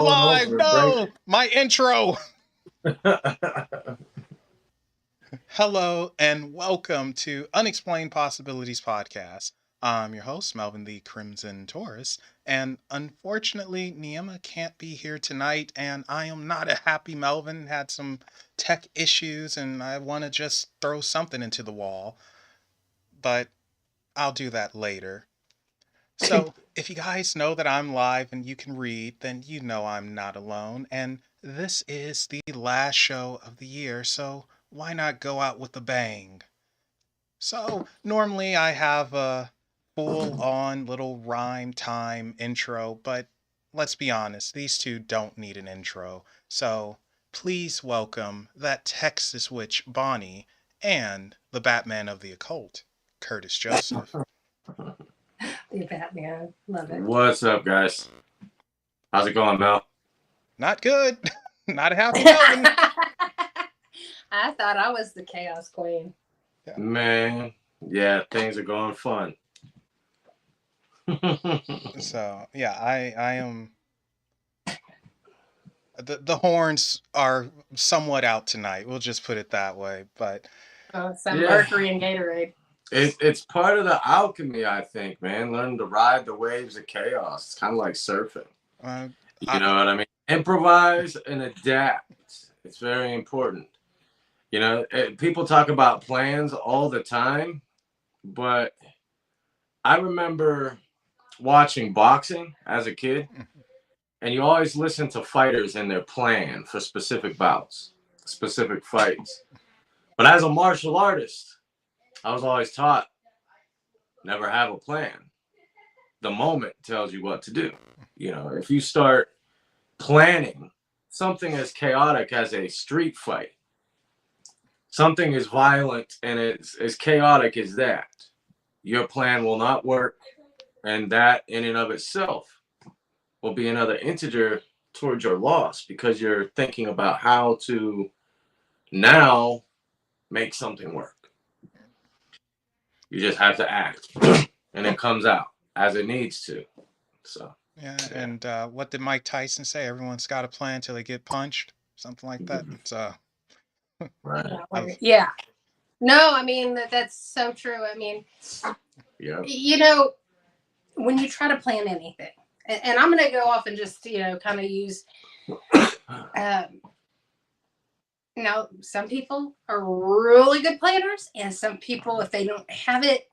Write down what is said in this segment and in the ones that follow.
Live, no, my intro. Hello and welcome to Unexplained Possibilities Podcast. I'm your host, Melvin the Crimson Taurus, and unfortunately, Niema can't be here tonight, and I am not a happy Melvin. Had some tech issues, and I want to just throw something into the wall, but I'll do that later. So, if you guys know that I'm live and you can read, then you know I'm not alone. And this is the last show of the year, so why not go out with a bang? So, normally I have a full on little rhyme time intro, but let's be honest, these two don't need an intro. So, please welcome that Texas witch Bonnie and the Batman of the occult, Kurtis Joseph. The Batman. Love it. What's up, guys? How's it going, Mel? Not good. Not a happy Melvin. I thought I was the Chaos Queen. Yeah. Man, yeah, things are going fun. So, yeah, I am... The horns are somewhat out tonight. We'll just put it that way. But some Mercury and Gatorade. It's part of the alchemy, I think, man. Learn to ride the waves of chaos. It's kind of like surfing. You know what I mean? Improvise and adapt. It's very important. You know, people talk about plans all the time, but I remember watching boxing as a kid, and you always listen to fighters and their plan for specific bouts, specific fights. But as a martial artist, I was always taught, never have a plan. The moment tells you what to do. You know, if you start planning something as chaotic as a street fight, something as violent and as chaotic as that, your plan will not work. And that in and of itself will be another integer towards your loss, because you're thinking about how to now make something work. You just have to act, and it comes out as it needs to. So yeah. And what did Mike Tyson say? Everyone's got a plan till they get punched, something like that. So, right. Yeah. No, I mean that's so true. I mean, yeah. You know, when you try to plan anything, and I'm going to go off and just kind of use. Now, some people are really good planners, and some people, if they don't have it,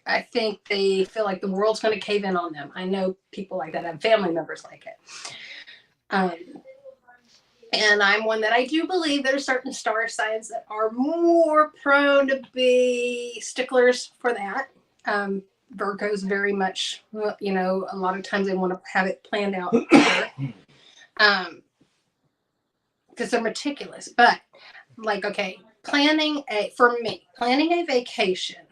I think they feel like the world's going to cave in on them. I know people like that. I have family members like it. And I'm one that I do believe there's certain star signs that are more prone to be sticklers for that. Virgos very much, a lot of times they want to have it planned out. Because they're meticulous. But like, okay, planning a vacation,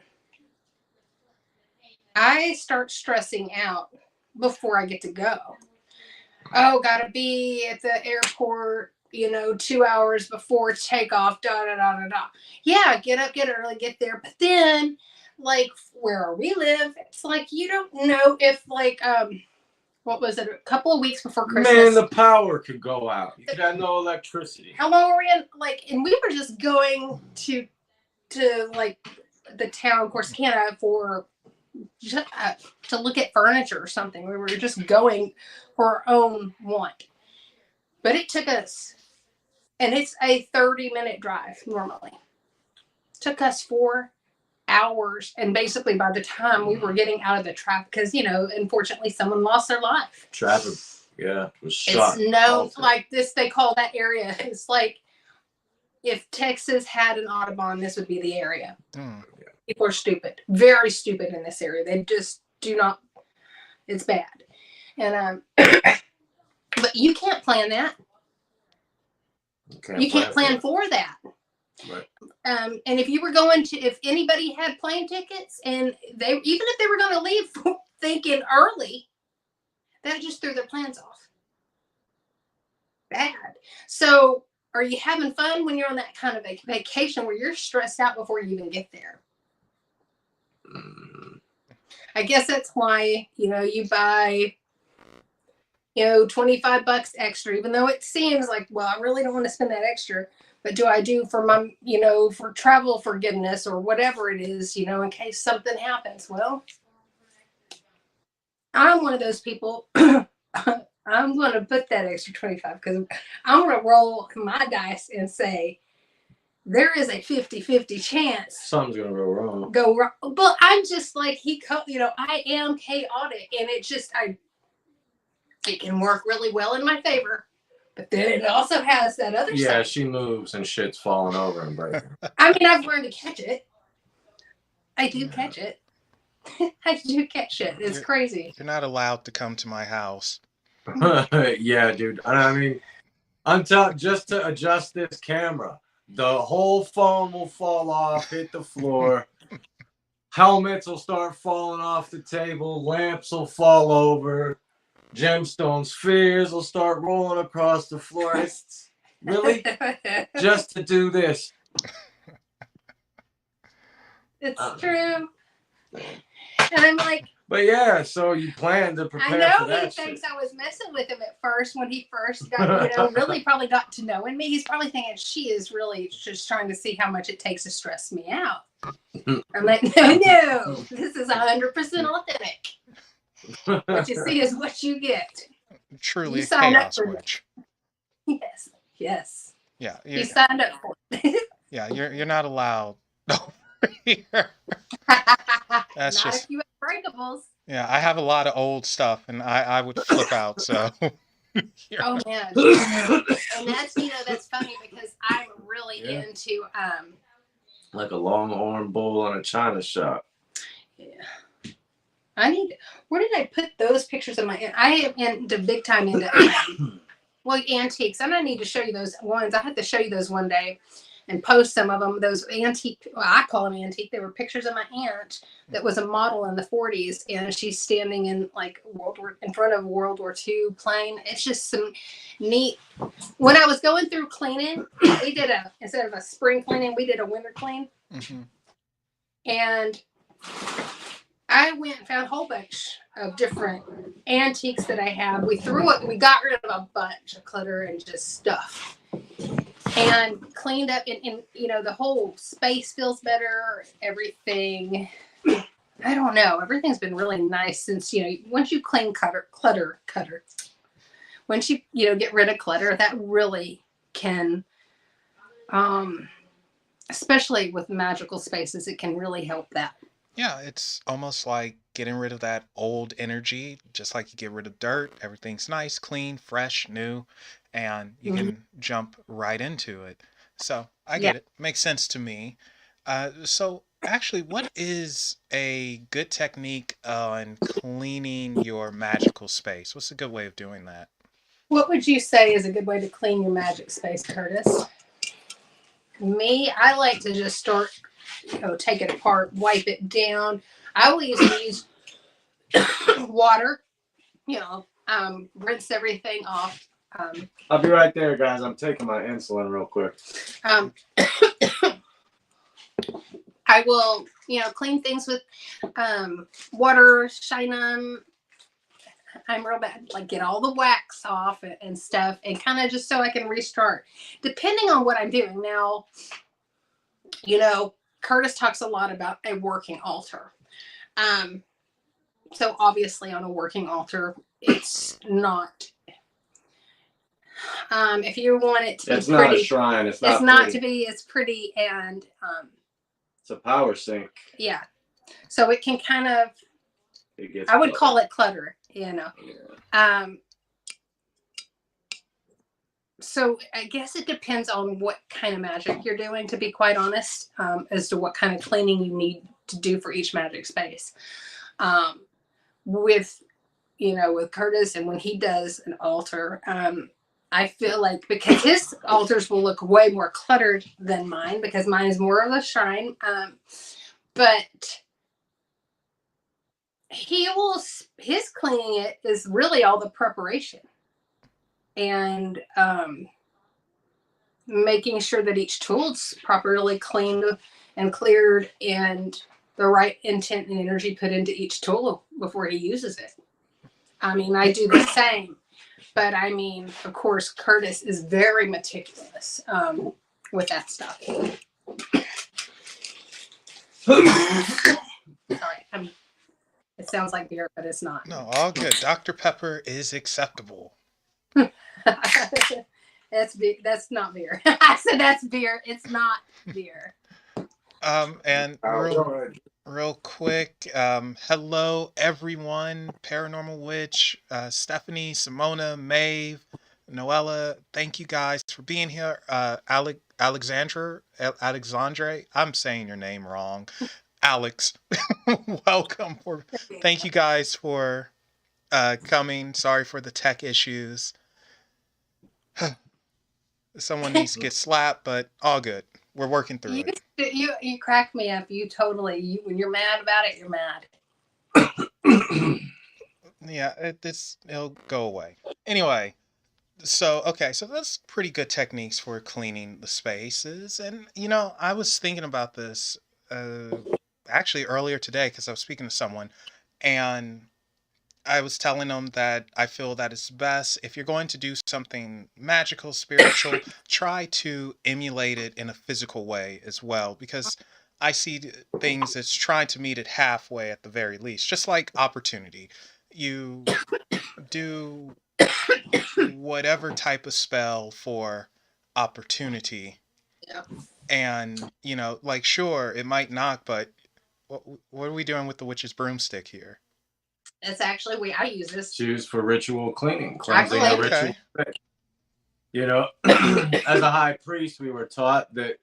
I start stressing out before I get to go. Oh, gotta be at the airport, 2 hours before takeoff, Yeah, get up, get early, get there. But then, like, where we live, it's like you don't know if, like, what was it? A couple of weeks before Christmas. Man, the power could go out. You could have no electricity. How long were we in? And we were just going to like the town Corsicana for to look at furniture or something. We were just going for our own want. But it took us, and it's a 30-minute drive normally. It took us 4 hours, and basically by the time we were getting out of the traffic, because unfortunately someone lost their life. Traffic, was shot. It's known like this. They call that area. It's like if Texas had an Audubon, this would be the area. People are stupid, very stupid in this area. They just do not. It's bad, and but you can't plan that. You can't plan for that. Right. And if anybody had plane tickets, and even if they were going to leave thinking early, that just threw their plans off. Bad. So, are you having fun when you're on that kind of vacation where you're stressed out before you even get there? I guess that's why you buy $25 extra, even though it seems like, well, I really don't want to spend that extra. But do I do for my, for travel forgiveness or whatever it is, in case something happens? Well, I'm one of those people. I'm going to put that extra 25 because I'm going to roll my dice and say there is a 50-50 chance something's going to go wrong. But I'm just like, I am chaotic, and it can work really well in my favor. But then it also has that other side. Yeah, she moves and shit's falling over and breaking. I mean, I've learned to catch it. I do catch it. I do catch it. It's crazy. You're not allowed to come to my house. Yeah, dude. I mean, just to adjust this camera, the whole phone will fall off, hit the floor. Helmets will start falling off the table. Lamps will fall over. Gemstone spheres will start rolling across the floor. It's really just to do this. It's true. And I'm like, but yeah, so you plan to prepare for that. I know he thinks I was messing with him at first when he first got, really probably got to knowing me. He's probably thinking she is really just trying to see how much it takes to stress me out. I'm like, no, this is 100% authentic. What you see is what you get. Truly a chaos witch. Yes. Yeah. You signed up for it. Yeah, you're not allowed over here. That's not just. If you have breakables. Yeah, I have a lot of old stuff, and I would flip out. So. Oh man, and that's funny because I'm really into like a longhorn bull in a china shop. Yeah. Where did I put those pictures of my? I am into big time into antiques. And I need to show you those ones. I have to show you those one day and post some of them. Those antique, well, I call them antique. They were pictures of my aunt that was a model in the 40s, and she's standing in in front of a World War II plane. It's just some neat. When I was going through cleaning, we did instead of a spring cleaning, we did a winter clean. Mm-hmm. And I went and found a whole bunch of different antiques that I have. We got rid of a bunch of clutter and just stuff. And cleaned up, and the whole space feels better. Everything, I don't know. Everything's been really nice since, once you clean clutter. Once you, get rid of clutter, that really can, especially with magical spaces, it can really help that. Yeah, it's almost like getting rid of that old energy, just like you get rid of dirt. Everything's nice, clean, fresh, new, and you can jump right into it. So I get it. Makes sense to me. So actually, what is a good technique on cleaning your magical space? What's a good way of doing that? What would you say is a good way to clean your magic space, Kurtis? Me, I like to just start, take it apart, wipe it down. I always use water, rinse everything off. I'll be right there, guys. I'm taking my insulin real quick. I will, clean things with water, shine them. I'm real bad, get all the wax off and stuff, and kind of just so I can restart, depending on what I'm doing. Now, Kurtis talks a lot about a working altar. So obviously on a working altar, it's not, if you want it to be pretty. It's not a shrine. It's not to be as pretty, and it's a power sink. Yeah. So it can kind of, I would call it clutter, Yeah. So I guess it depends on what kind of magic you're doing, to be quite honest, as to what kind of cleaning you need to do for each magic space. With Kurtis, and when he does an altar, I feel like, because his altars will look way more cluttered than mine, because mine is more of a shrine. But his cleaning it is really all the preparation. And making sure that each tool's properly cleaned and cleared, and the right intent and energy put into each tool before he uses it. I mean, I do the same. But I mean, of course, Kurtis is very meticulous with that stuff. Sorry, it sounds like beer, but it's not. No, all good. Dr. Pepper is acceptable. That's not beer. I said that's beer. It's not beer. And real quick, hello everyone, Paranormal Witch, Stephanie, Simona, Maeve, Noella, thank you guys for being here. Alexandre, I'm saying your name wrong. Alex, welcome. Thank you guys for coming. Sorry for the tech issues. Someone needs to get slapped, but all good. We're working through it. You crack me up. When you're mad about it, you're mad. Yeah, it'll go away. Anyway, so that's pretty good techniques for cleaning the spaces. And I was thinking about this actually earlier today because I was speaking to someone, and I was telling them that I feel that it's best if you're going to do something magical, spiritual, try to emulate it in a physical way as well, because I see things that's trying to meet it halfway at the very least, just like opportunity. You do whatever type of spell for opportunity. Yeah. And, like, sure, it might knock, but what are we doing with the witch's broomstick here? That's actually I use this. It's used for ritual cleansing a ritual. Okay. As a high priest, we were taught that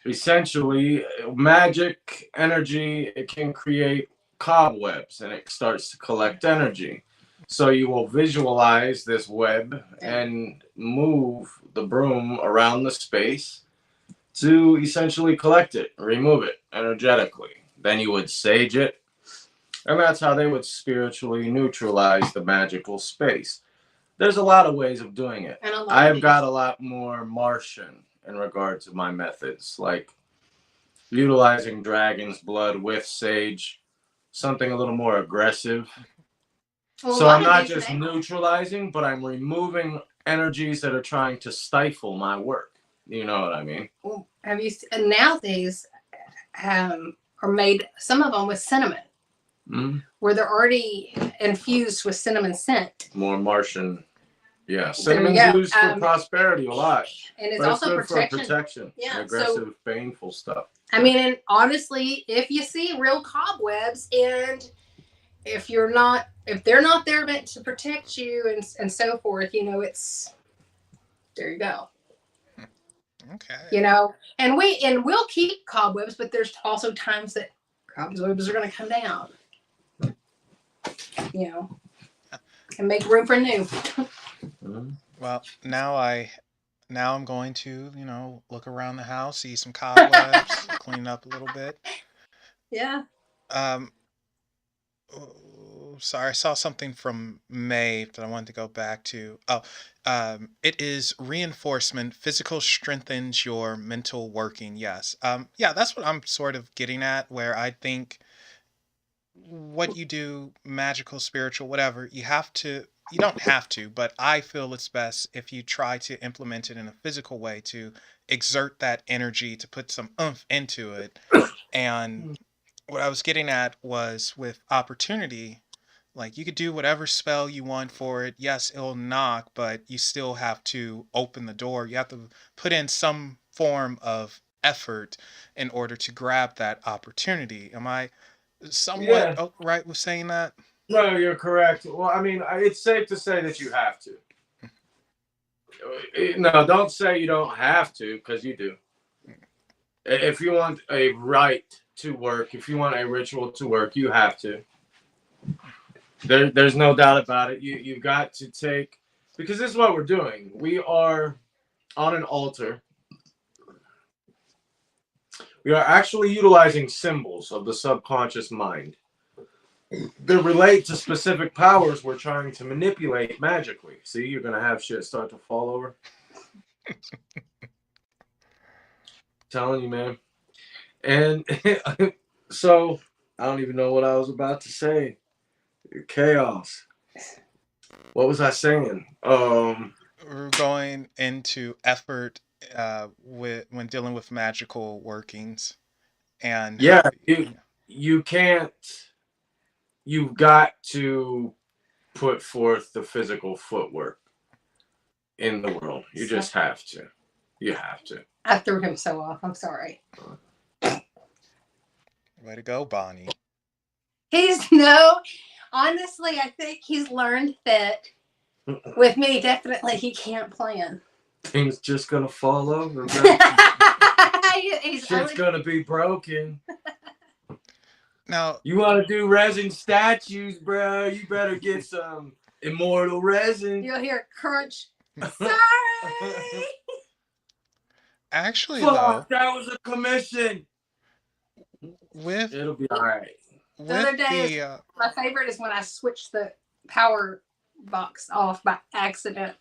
essentially magic energy, it can create cobwebs and it starts to collect energy. So you will visualize this web and move the broom around the space to essentially collect it, remove it energetically. Then you would sage it. And that's how they would spiritually neutralize the magical space. There's a lot of ways of doing it. I've got a lot more Martian in regard to my methods, like utilizing dragon's blood with sage, something a little more aggressive. Well, so I'm not just neutralizing, but I'm removing energies that are trying to stifle my work. You know what I mean? Well, and nowadays are made, some of them with cinnamon. Where they're already infused with cinnamon scent. More Martian. Yeah, cinnamon's used for prosperity a lot. And it's also good for protection. Yeah, aggressive, painful stuff. I mean, and honestly, if you see real cobwebs, and if they're not there meant to protect you and so forth, it's, there you go. Okay. And we'll keep cobwebs, but there's also times that cobwebs are going to come down. And make room for new. Well, now I'm going to, look around the house, see some cobwebs, clean up a little bit. Yeah. Sorry, I saw something from Maeve that I wanted to go back to. It is reinforcement. Physical strengthens your mental working. Yes. Yeah, that's what I'm sort of getting at, where I think what you do, magical, spiritual, whatever, you don't have to, but I feel it's best if you try to implement it in a physical way to exert that energy, to put some oomph into it. And what I was getting at was with opportunity, like you could do whatever spell you want for it. Yes, it'll knock, but you still have to open the door. You have to put in some form of effort in order to grab that opportunity. Am I somewhat right with saying that? No, you're correct. Well, I mean, it's safe to say that you have to. No, don't say you don't have to, because you do. If you want a rite to work, if you want a ritual to work, you have to. There's no doubt about it. You've got to take, because this is what we're doing. We are on an altar. We are actually utilizing symbols of the subconscious mind that relate to specific powers we're trying to manipulate magically. See, you're going to have shit start to fall over. Telling you, man. And so, I don't even know what I was about to say. Chaos. What was I saying? We're going into effort when dealing with magical workings, and Yeah, how you can't. You've got to put forth the physical footwork in the world. You just have to. You have to. I threw him so off. I'm sorry. way to go, Bonnie. Honestly, I think he's learned that with me, definitely he can't plan. Things just gonna fall over. Shit's gonna be broken. Now, you want to do resin statues, bro? You better get some immortal resin. You'll hear crunch. Sorry. Actually, Fuck, that was a commission. It'll be all right. The other day, my favorite is when I switched the power box off by accident.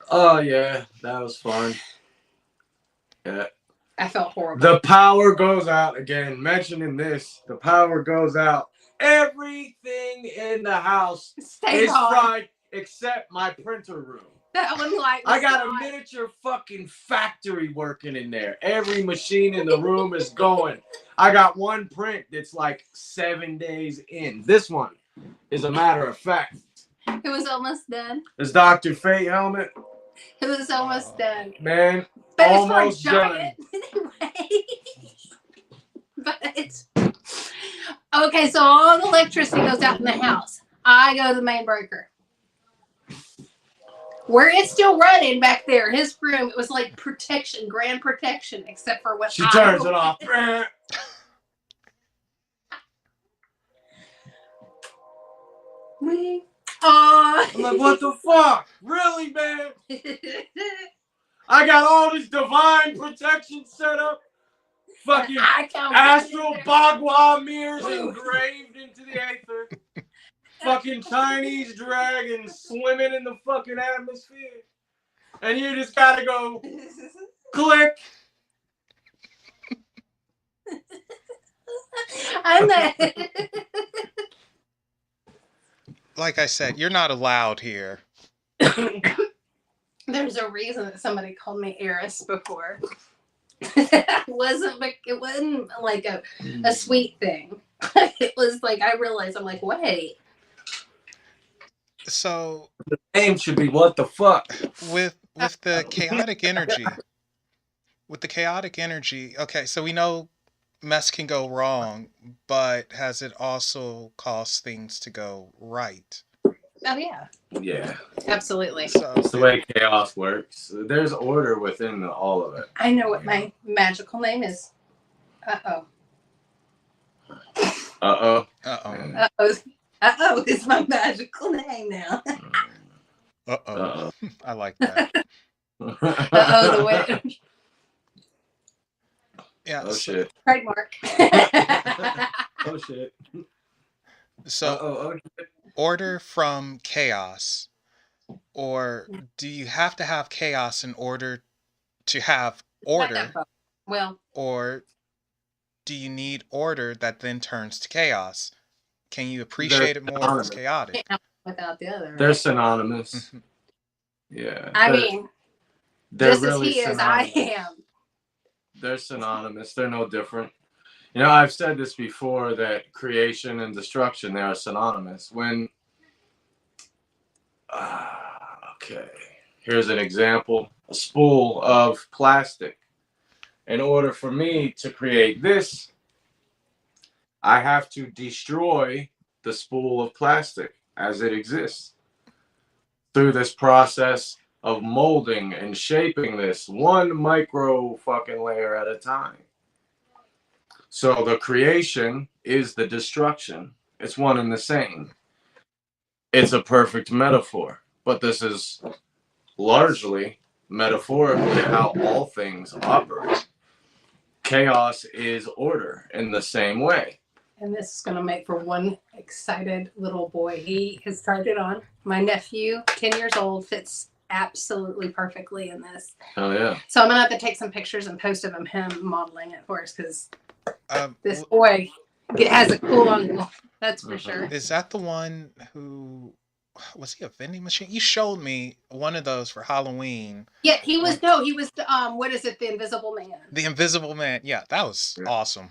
Oh yeah, that was fun. Yeah. I felt horrible. The power goes out again. Mentioning this, the power goes out. Everything in the house is fried except my printer room. That one, I got a miniature fucking factory working in there. Every machine in the room is going. I got one print that's like 7 days in. This one is a matter of fact. It was almost done. This Dr. Fate helmet. It was almost done. Man, but almost it's for done. Anyway. But it's okay. So all the electricity goes out in the house. I go to the main breaker. Where it's still running back there, his room, it was like protection, grand protection, except for what she turns it off. I'm like, what the fuck? Really, man? I got all this divine protection set up. Fucking astral Bagua mirrors engraved into the aether. Fucking Chinese dragons swimming in the fucking atmosphere. And you just gotta go click. I'm not. Like I said, you're not allowed here. There's a reason that somebody called me Eris before. It wasn't like a sweet thing. It was like I realized, I'm like, wait. So the name should be what the fuck? With the chaotic energy. With the chaotic energy, okay, so we know mess can go wrong, but has it also caused things to go right? Oh yeah. Yeah. Absolutely. So it's the way chaos works. There's order within all of it. I know what my magical name is. Uh-oh. Uh-oh. Uh-oh. Uh-oh is my magical name now. Uh-oh. I like that. Uh-oh, the way. Yeah. Oh, shit. Trademark. Oh, shit. So, order from chaos. Or do you have to have chaos in order to have order? Well. Or do you need order that then turns to chaos? Can you appreciate it more as chaotic? Without the other. Right? They're synonymous. Yeah. I mean, just really as he is, I am. They're synonymous. They're no different. You know, I've said this before that creation and destruction, they are synonymous. When, okay, here's an example. A spool of plastic. In order for me to create this, I have to destroy the spool of plastic as it exists. Through this process of molding and shaping this one micro fucking layer at a time. So the creation is the destruction. It's one and the same. It's a perfect metaphor, but this is largely metaphorically how all things operate. Chaos is order in the same way. And this is going to make for one excited little boy. He has tried it on. My nephew, 10 years old, fits absolutely perfectly in this. Oh, yeah. So I'm going to have to take some pictures and post of him modeling it for us because this boy has a cool angle. That's for sure. Is that the one who was he a vending machine? You showed me one of those for Halloween. Yeah, he was what is it, the Invisible Man. The Invisible Man. Yeah, that was awesome.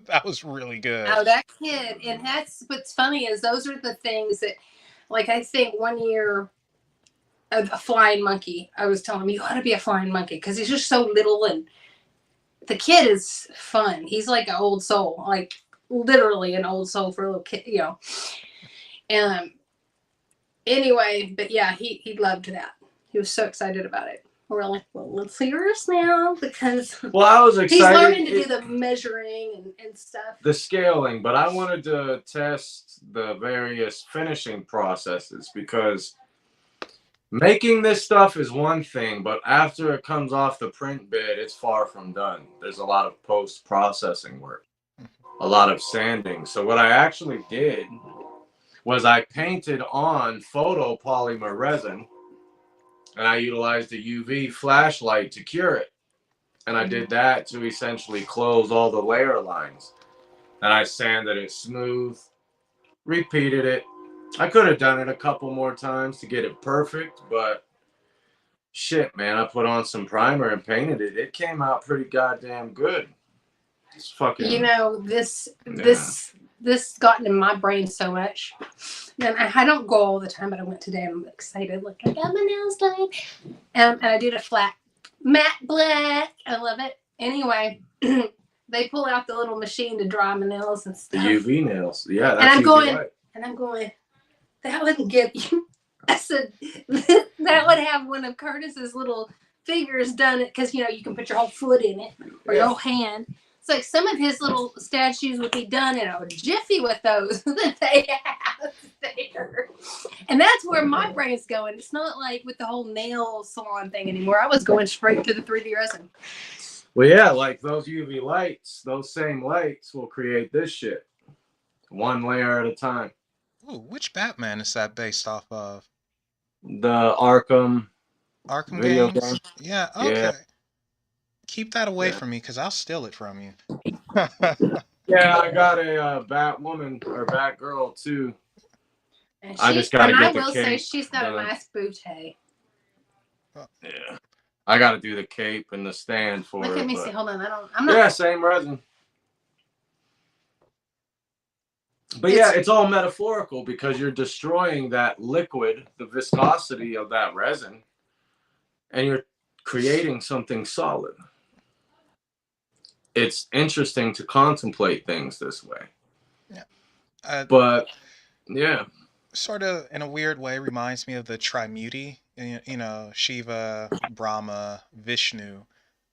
That was really good. Oh, that kid. And that's what's funny is those are the things that, like, I think one year a flying monkey, I was telling him, you ought to be a flying monkey because he's just so little, and the kid is fun. He's like an old soul, like literally an old soul for a little kid, Anyway, but yeah, he loved that. He was so excited about it. We're like, well, let's see yours now because I was excited. He's learning to do the measuring and stuff. The scaling, but I wanted to test the various finishing processes because making this stuff is one thing, but after it comes off the print bed, it's far from done. There's a lot of post-processing work, a lot of sanding. So what I actually did was I painted on photopolymer resin, and I utilized a UV flashlight to cure it. And I did that to essentially close all the layer lines. And I sanded it smooth, repeated it. I could have done it a couple more times to get it perfect, but shit, man, I put on some primer and painted it. It came out pretty goddamn good. It's fucking... This got in my brain so much. And I don't go all the time, but I went today. I'm excited. Like, I got my nails done. And I did a flat matte black. I love it. Anyway, they pull out the little machine to dry my nails and stuff. The UV nails. Yeah, that's and I'm going, that wouldn't give you. I said, that would have one of Kurtis's little fingers done it because, you can put your whole foot in it or your whole hand. It's like some of his little statues would be done in a jiffy with those that they have there. And that's where my brain's going. It's not like with the whole nail salon thing anymore. I was going straight to the 3D resin. Well, yeah, like those UV lights, those same lights will create this shit. One layer at a time. Ooh, which Batman is that based off of? The Arkham games? Game? Yeah, okay. Yeah. Keep that away from me because I'll steal it from you. Yeah, I got a Batwoman or Batgirl too. I just gotta get the cape. I will say she's got a nice bootay. Yeah, I gotta do the cape and the stand for it. Let me see. Hold on, I'm not. Yeah, same resin. But yeah, it's all metaphorical because you're destroying that liquid, the viscosity of that resin, and you're creating something solid. It's interesting to contemplate things this way. Yeah. But yeah. Sort of in a weird way reminds me of the Trimuti, Shiva, Brahma, Vishnu.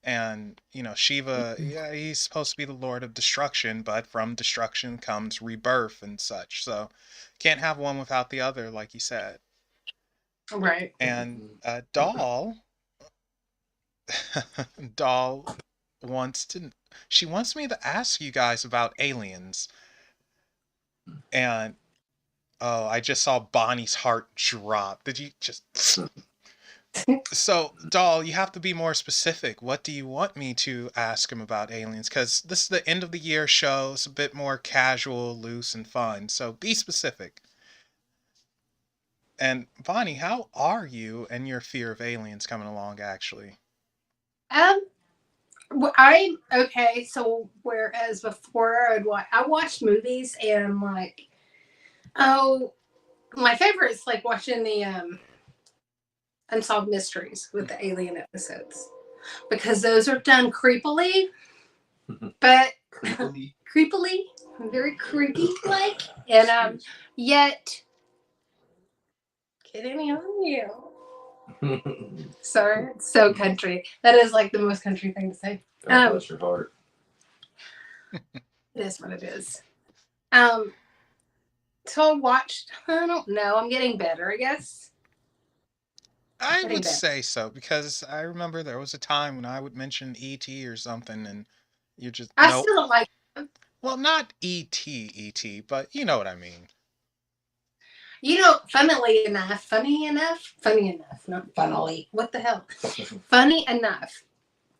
And, Shiva, yeah, he's supposed to be the Lord of Destruction, but from destruction comes rebirth and such. So can't have one without the other, like you said. Right. And Doll wants me to ask you guys about aliens. And I just saw Bonnie's heart drop. Did you just... So, Doll, you have to be more specific. What do you want me to ask him about aliens? Because this is the end of the year show. It's a bit more casual, loose, and fun. So be specific. And Bonnie, how are you and your fear of aliens coming along, actually? Okay. So whereas before I watched movies and I'm like, oh, my favorite is like watching the Unsolved Mysteries with the alien episodes because those are done creepily, but creepily, very creepy like, and yet kidding on you. Sorry, it's so country. That is like the most country thing to say. Bless your heart. It is what it is. So I watched. I don't know. I'm getting better, I guess. I would say so because I remember there was a time when I would mention E.T. or something, and you just. I still don't like him. Well, not E.T., but you know what I mean. Funny enough, not funnily. What the hell? Funny enough,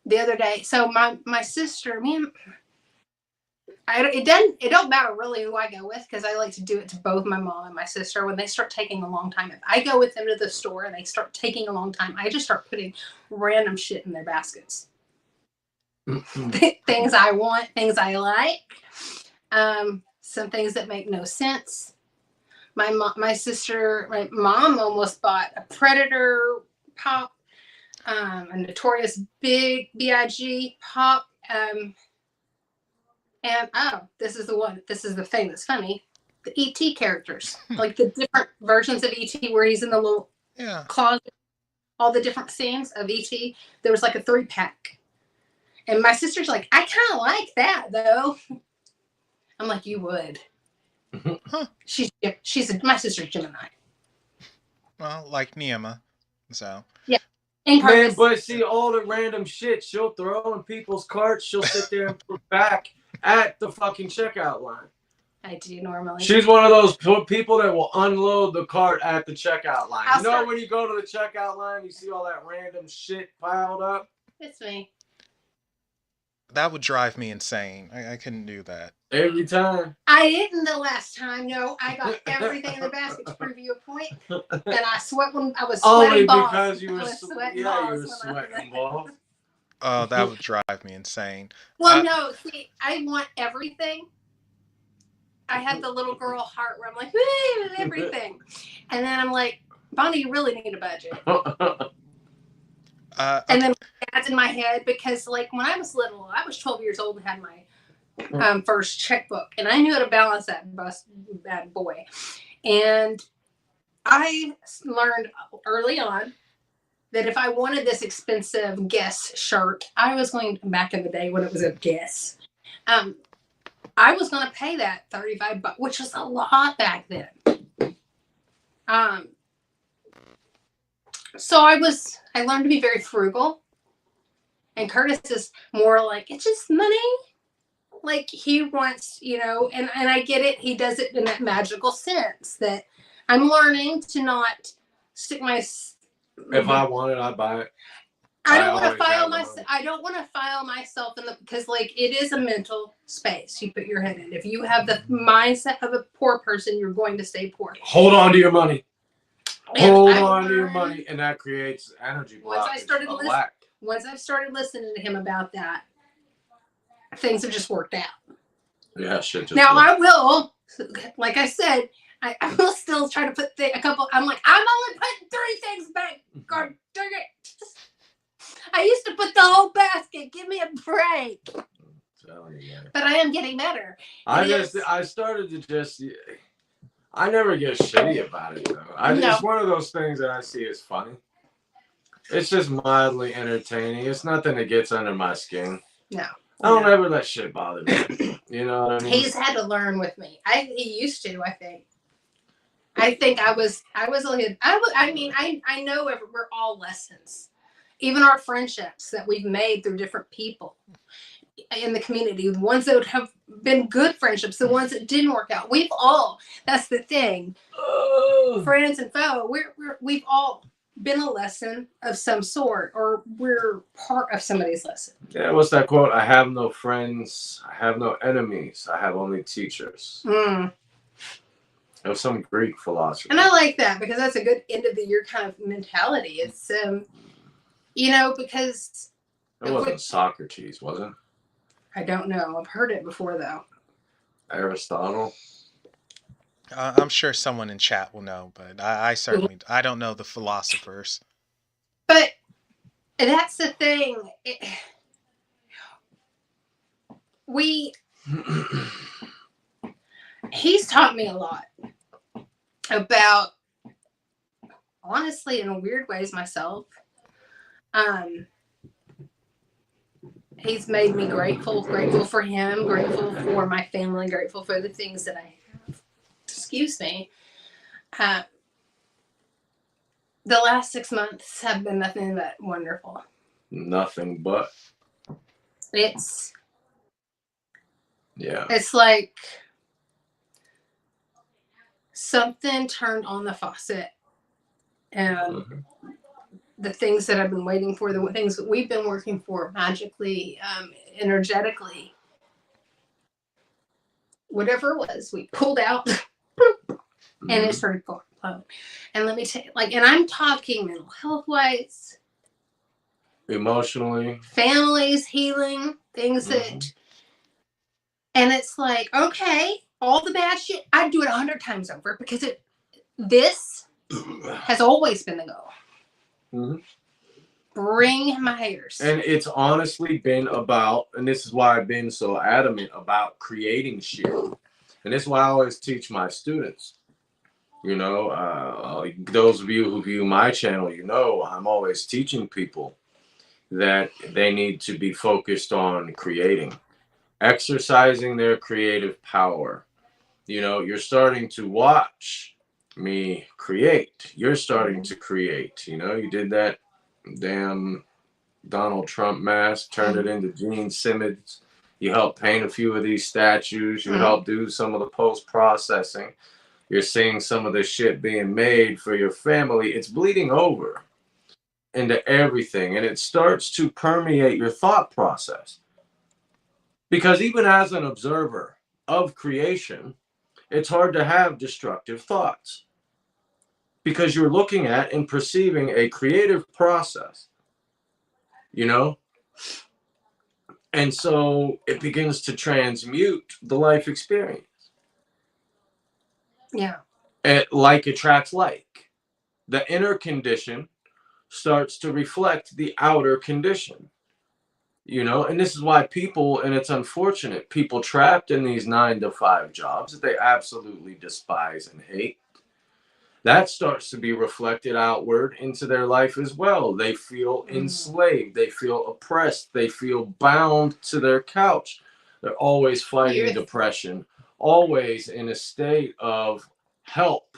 the other day. So my sister, It don't matter really who I go with, because I like to do it to both my mom and my sister. When they start taking a long time, if I go with them to the store and they start taking a long time, I just start putting random shit in their baskets. Things I want, things I like, some things that make no sense. My mom almost bought a Predator pop, a Notorious B.I.G. pop, and this is the thing that's funny. The E.T. characters, like the different versions of E.T. where he's in the little closet, all the different scenes of E.T. There was like a 3-pack. And my sister's like, I kind of like that, though. I'm like, you would. Huh. My sister's Gemini. Well, like Neema. So. Yeah. Man, but see, all the random shit she'll throw in people's carts, she'll sit there and put back at the fucking checkout line. I do normally. She's one of those people that will unload the cart at the checkout line. When you go to the checkout line, you see all that random shit piled up? It's me. That would drive me insane. I couldn't do that. Every time. I didn't the last time. No, I got everything in the basket to prove you a point. And I sweat when I was sweating balls. Only because you were sweating balls. Oh, that would drive me insane. Well, no, see, I want everything. I have the little girl heart where I'm like, woo, everything. And then I'm like, Bonnie, you really need a budget. And then that's in my head, because like when I was little, I was 12 years old and had my first checkbook, and I knew how to balance that boy. And I learned early on that if I wanted this expensive Guess shirt, I was going to, back in the day when it was a Guess, I was going to pay that $35, which was a lot back then. So I learned to be very frugal, and Kurtis is more like, it's just money. Like he wants, and I get it. He does it in that magical sense that I'm learning to not stick my. If I want it, I buy it. I don't want to file myself in because like it is a mental space you put your head in. If you have the mindset of a poor person, you're going to stay poor. Hold on to your money. Hold on to your money, and that creates energy blockage. Once I've started listening to him about that, things have just worked out. Yeah, shit. I will, like I said, I will still try to put a couple. I'm like, I'm only putting 3 things back. God dang it! I used to put the whole basket. Give me a break. But I am getting better. I started to just. I never get shitty about it though. It's one of those things that I see as funny. It's just mildly entertaining. It's nothing that gets under my skin. No. I don't ever let shit bother me. You know what I mean? He's had to learn with me. He used to, I think. I think I was a kid. I know we're all lessons. Even our friendships that we've made through different people in the community, the ones that have been good friendships, the ones that didn't work out. That's the thing. Friends and foe, we've all been a lesson of some sort, or we're part of somebody's lesson. Yeah, what's that quote? I have no friends, I have no enemies, I have only teachers. It was some Greek philosopher. And I like that, because that's a good end of the year kind of mentality. It's because it wasn't Socrates, was it? I don't know. I've heard it before though. Aristotle. I'm sure someone in chat will know, but I certainly I don't know the philosophers. But that's the thing. He's taught me a lot about, honestly, in weird ways myself. He's made me grateful for him, grateful for my family, grateful for the things that I have. Excuse me. The last 6 months have been nothing but wonderful. Nothing but. It's like something turned on the faucet, and the things that I've been waiting for, the things that we've been working for magically, energetically, whatever it was, we pulled out and it started going. And let me tell you, like, and I'm talking mental health wise, emotionally, families, healing, things that, and it's like, okay, all the bad shit, I'd do it 100 times over because this has always been the goal. Bring my haters. And it's honestly been about, and this is why I've been so adamant about creating shit. And this is why I always teach my students. You know, those of you who view my channel, you know, I'm always teaching people that they need to be focused on creating, exercising their creative power. You know, you're starting to watch me create. You're starting to create. You know, you did that damn Donald Trump mask, turned it into Gene Simmons. You helped paint a few of these statues. You helped do some of the post-processing. You're seeing some of the shit being made for your family. It's bleeding over into everything, and it starts to permeate your thought process. Because even as an observer of creation, it's hard to have destructive thoughts because you're looking at and perceiving a creative process, you know? And so it begins to transmute the life experience. Yeah. Like attracts like. The inner condition starts to reflect the outer condition. You know, and this is why people, and it's unfortunate, people trapped in these 9-to-5 jobs that they absolutely despise and hate, that starts to be reflected outward into their life as well. They feel enslaved. They feel oppressed. They feel bound to their couch. They're always fighting depression, always in a state of help,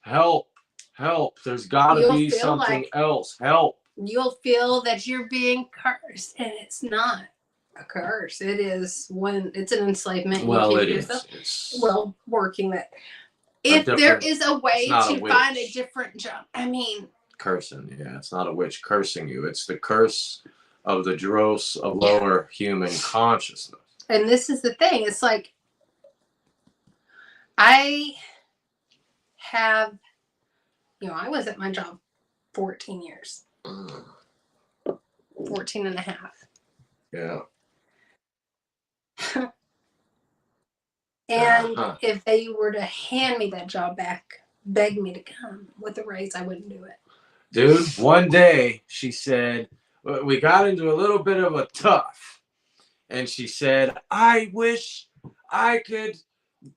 help, help. There's got to be something else. Help. You'll feel that you're being cursed, and it's not a curse. It is it's an enslavement. Well, it is. It's working that. If there is a way to find a different job, I mean, cursing. Yeah, it's not a witch cursing you. It's the curse of the dross of lower human consciousness. And this is the thing. It's like I have, I was at my job 14 years. 14 and a half. Yeah. And if they were to hand me that job back, beg me to come with a raise, I wouldn't do it. Dude, one day she said, we got into a little bit of a tough. And she said, I wish I could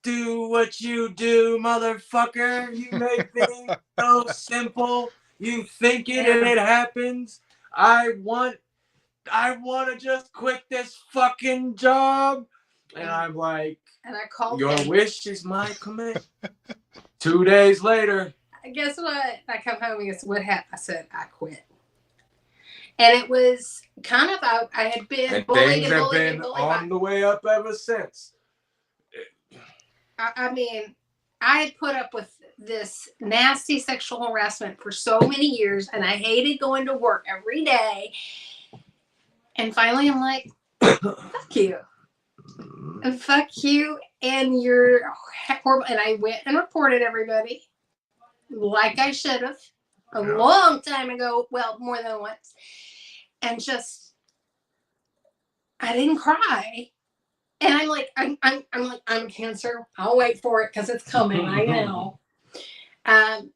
do what you do, motherfucker. You make things so simple. You think it and it happens. I want to just quit this fucking job. And I'm like, and I called your wish is my command. 2 days later. Guess what? I come home and guess what happened? I said, I quit. And it was kind of, I had been and bullied things have been on the way up ever since. I mean, I had put up with this nasty sexual harassment for so many years, and I hated going to work every day. And finally, I'm like, fuck you. And fuck you, and you're horrible. And I went and reported everybody, like I should have, a long time ago. Well, more than once. And just, I didn't cry. And I'm like, I'm cancer. I'll wait for it because it's coming. I know. I've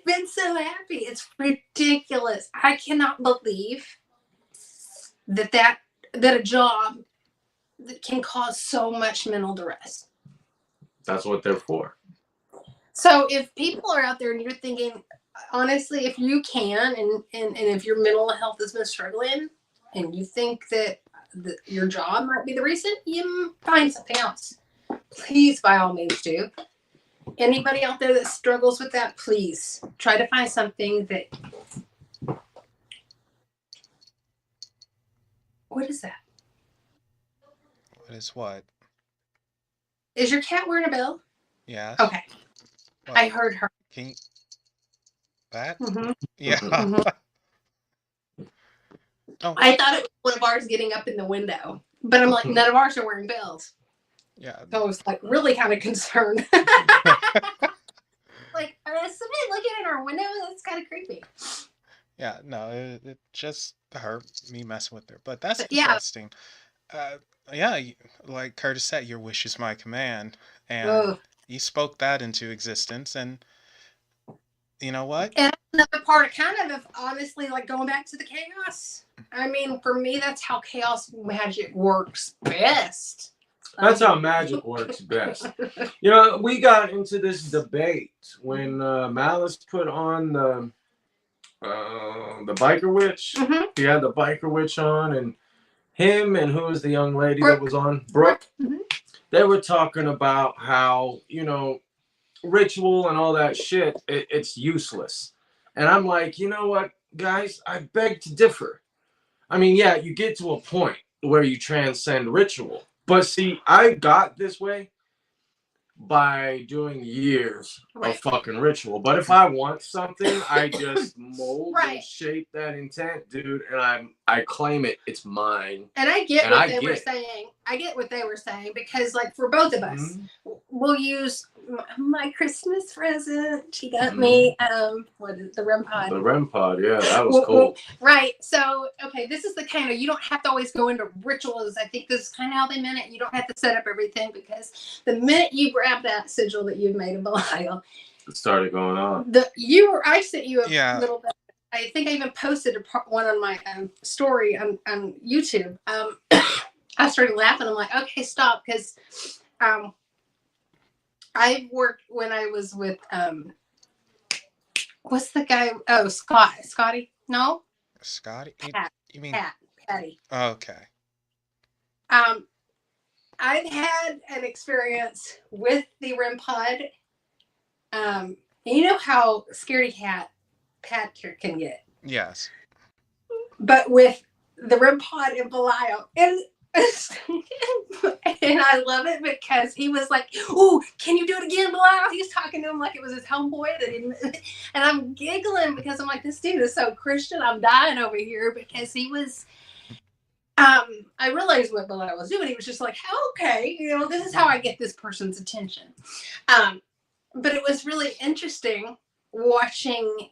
been so happy. It's ridiculous. I cannot believe that a job that can cause so much mental duress. That's what they're for. So if people are out there and you're thinking, honestly, if you can, and if your mental health has been struggling, and you think that your job might be the reason, you find something else. Please, by all means, do. Anybody out there that struggles with that, please try to find something that. What is that? What is what? Is your cat wearing a bell? Yes. Okay. What? I heard her. Can you... That? Mm-hmm. Yeah. Mm-hmm. Oh. I thought it was one of ours getting up in the window. But I'm like, none of ours are wearing bells. Yeah. So I was like really kind of concerned. Like, somebody looking in our window? That's kind of creepy. Yeah, no, it just hurt me messing with her. But that's But yeah. interesting. Yeah, like Kurtis said, your wish is my command. And Ugh. you spoke that into existence. And you know what? And another part, kind of honestly, like going back to the chaos. I mean, for me, that's how chaos magic works best. That's how magic works best. You know, we got into this debate when Malice put on the biker witch. Mm-hmm. He had the biker witch on, and him and who was the young lady that was on? Brooke. Mm-hmm. They were talking about how, you know, ritual and all that shit, it's useless. And I'm like, you know what, guys? I beg to differ. I mean, yeah, you get to a point where you transcend ritual. But see, I got this way by doing years of fucking ritual. But if I want something, I just mold and shape that intent, dude, and I claim it. It's mine. And I get what they were saying. I get what they were saying because, like, for both of us, we'll use my Christmas present. She got me what is the REM pod? The REM pod, yeah, that was cool. Right. So, okay, this is the kind of, you don't have to always go into rituals. I think this is kind of how they meant it. You don't have to set up everything because the minute you grab that sigil that you've made of Belial, it started going on. I sent you a little bit. I think I even posted one on my story on YouTube. I started laughing. I'm like, okay, stop, because I worked when I was with what's the guy? Oh, Scotty? No, Scotty. Pat. You mean Patty? Oh, okay. I've had an experience with the REM pod. You know how scaredy cat Pat can get. Yes. But with the REM pod and Belial, and I love it because he was like, "Oh, can you do it again, Belial?" He's talking to him like it was his homeboy and I'm giggling because I'm like, this dude is so Christian. I'm dying over here because he was. I realized what Belial was doing. He was just like, okay, you know, this is how I get this person's attention. But it was really interesting watching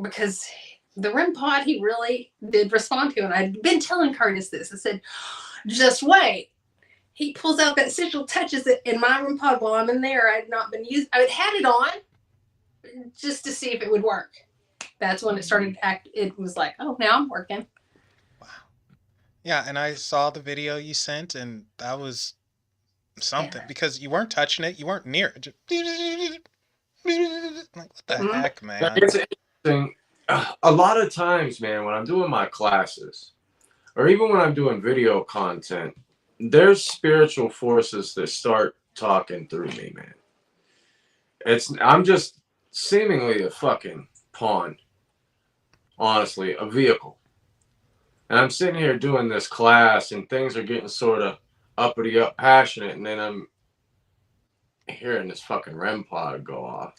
because the REM pod he really did respond to, and I'd been telling Kurtis this. I said, just wait. He pulls out that sigil, touches it in my REM pod while I'm in there. I had had it on just to see if it would work. That's when it started to act. It was like, oh, now I'm working. Wow. Yeah, and I saw the video you sent, and that was something because you weren't touching it, you weren't near it. Just, like, what the heck, man? It's interesting. A lot of times, man, when I'm doing my classes, or even when I'm doing video content, there's spiritual forces that start talking through me, man. I'm just seemingly a fucking pawn. Honestly, a vehicle. And I'm sitting here doing this class and things are getting sort of uppity up passionate, and then I'm hearing this fucking REM pod go off.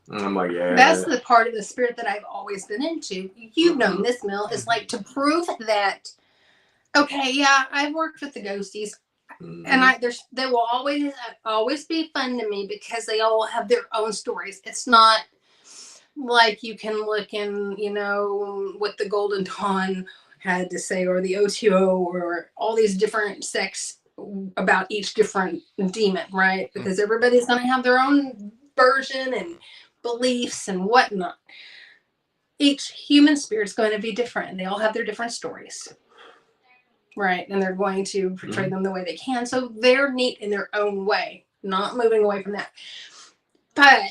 And I'm like, yeah. That's the part of the spirit that I've always been into. You've known this, Mel, is like to prove that, okay, yeah, I've worked with the ghosties. And they will always be fun to me because they all have their own stories. It's not like you can look in, you know, what the Golden Dawn had to say, or the O2O, or all these different sects about each different demon, right? Because everybody's going to have their own version and beliefs and whatnot. Each human spirit's going to be different. They all have their different stories, right? And they're going to portray them the way they can. So they're neat in their own way, not moving away from that. But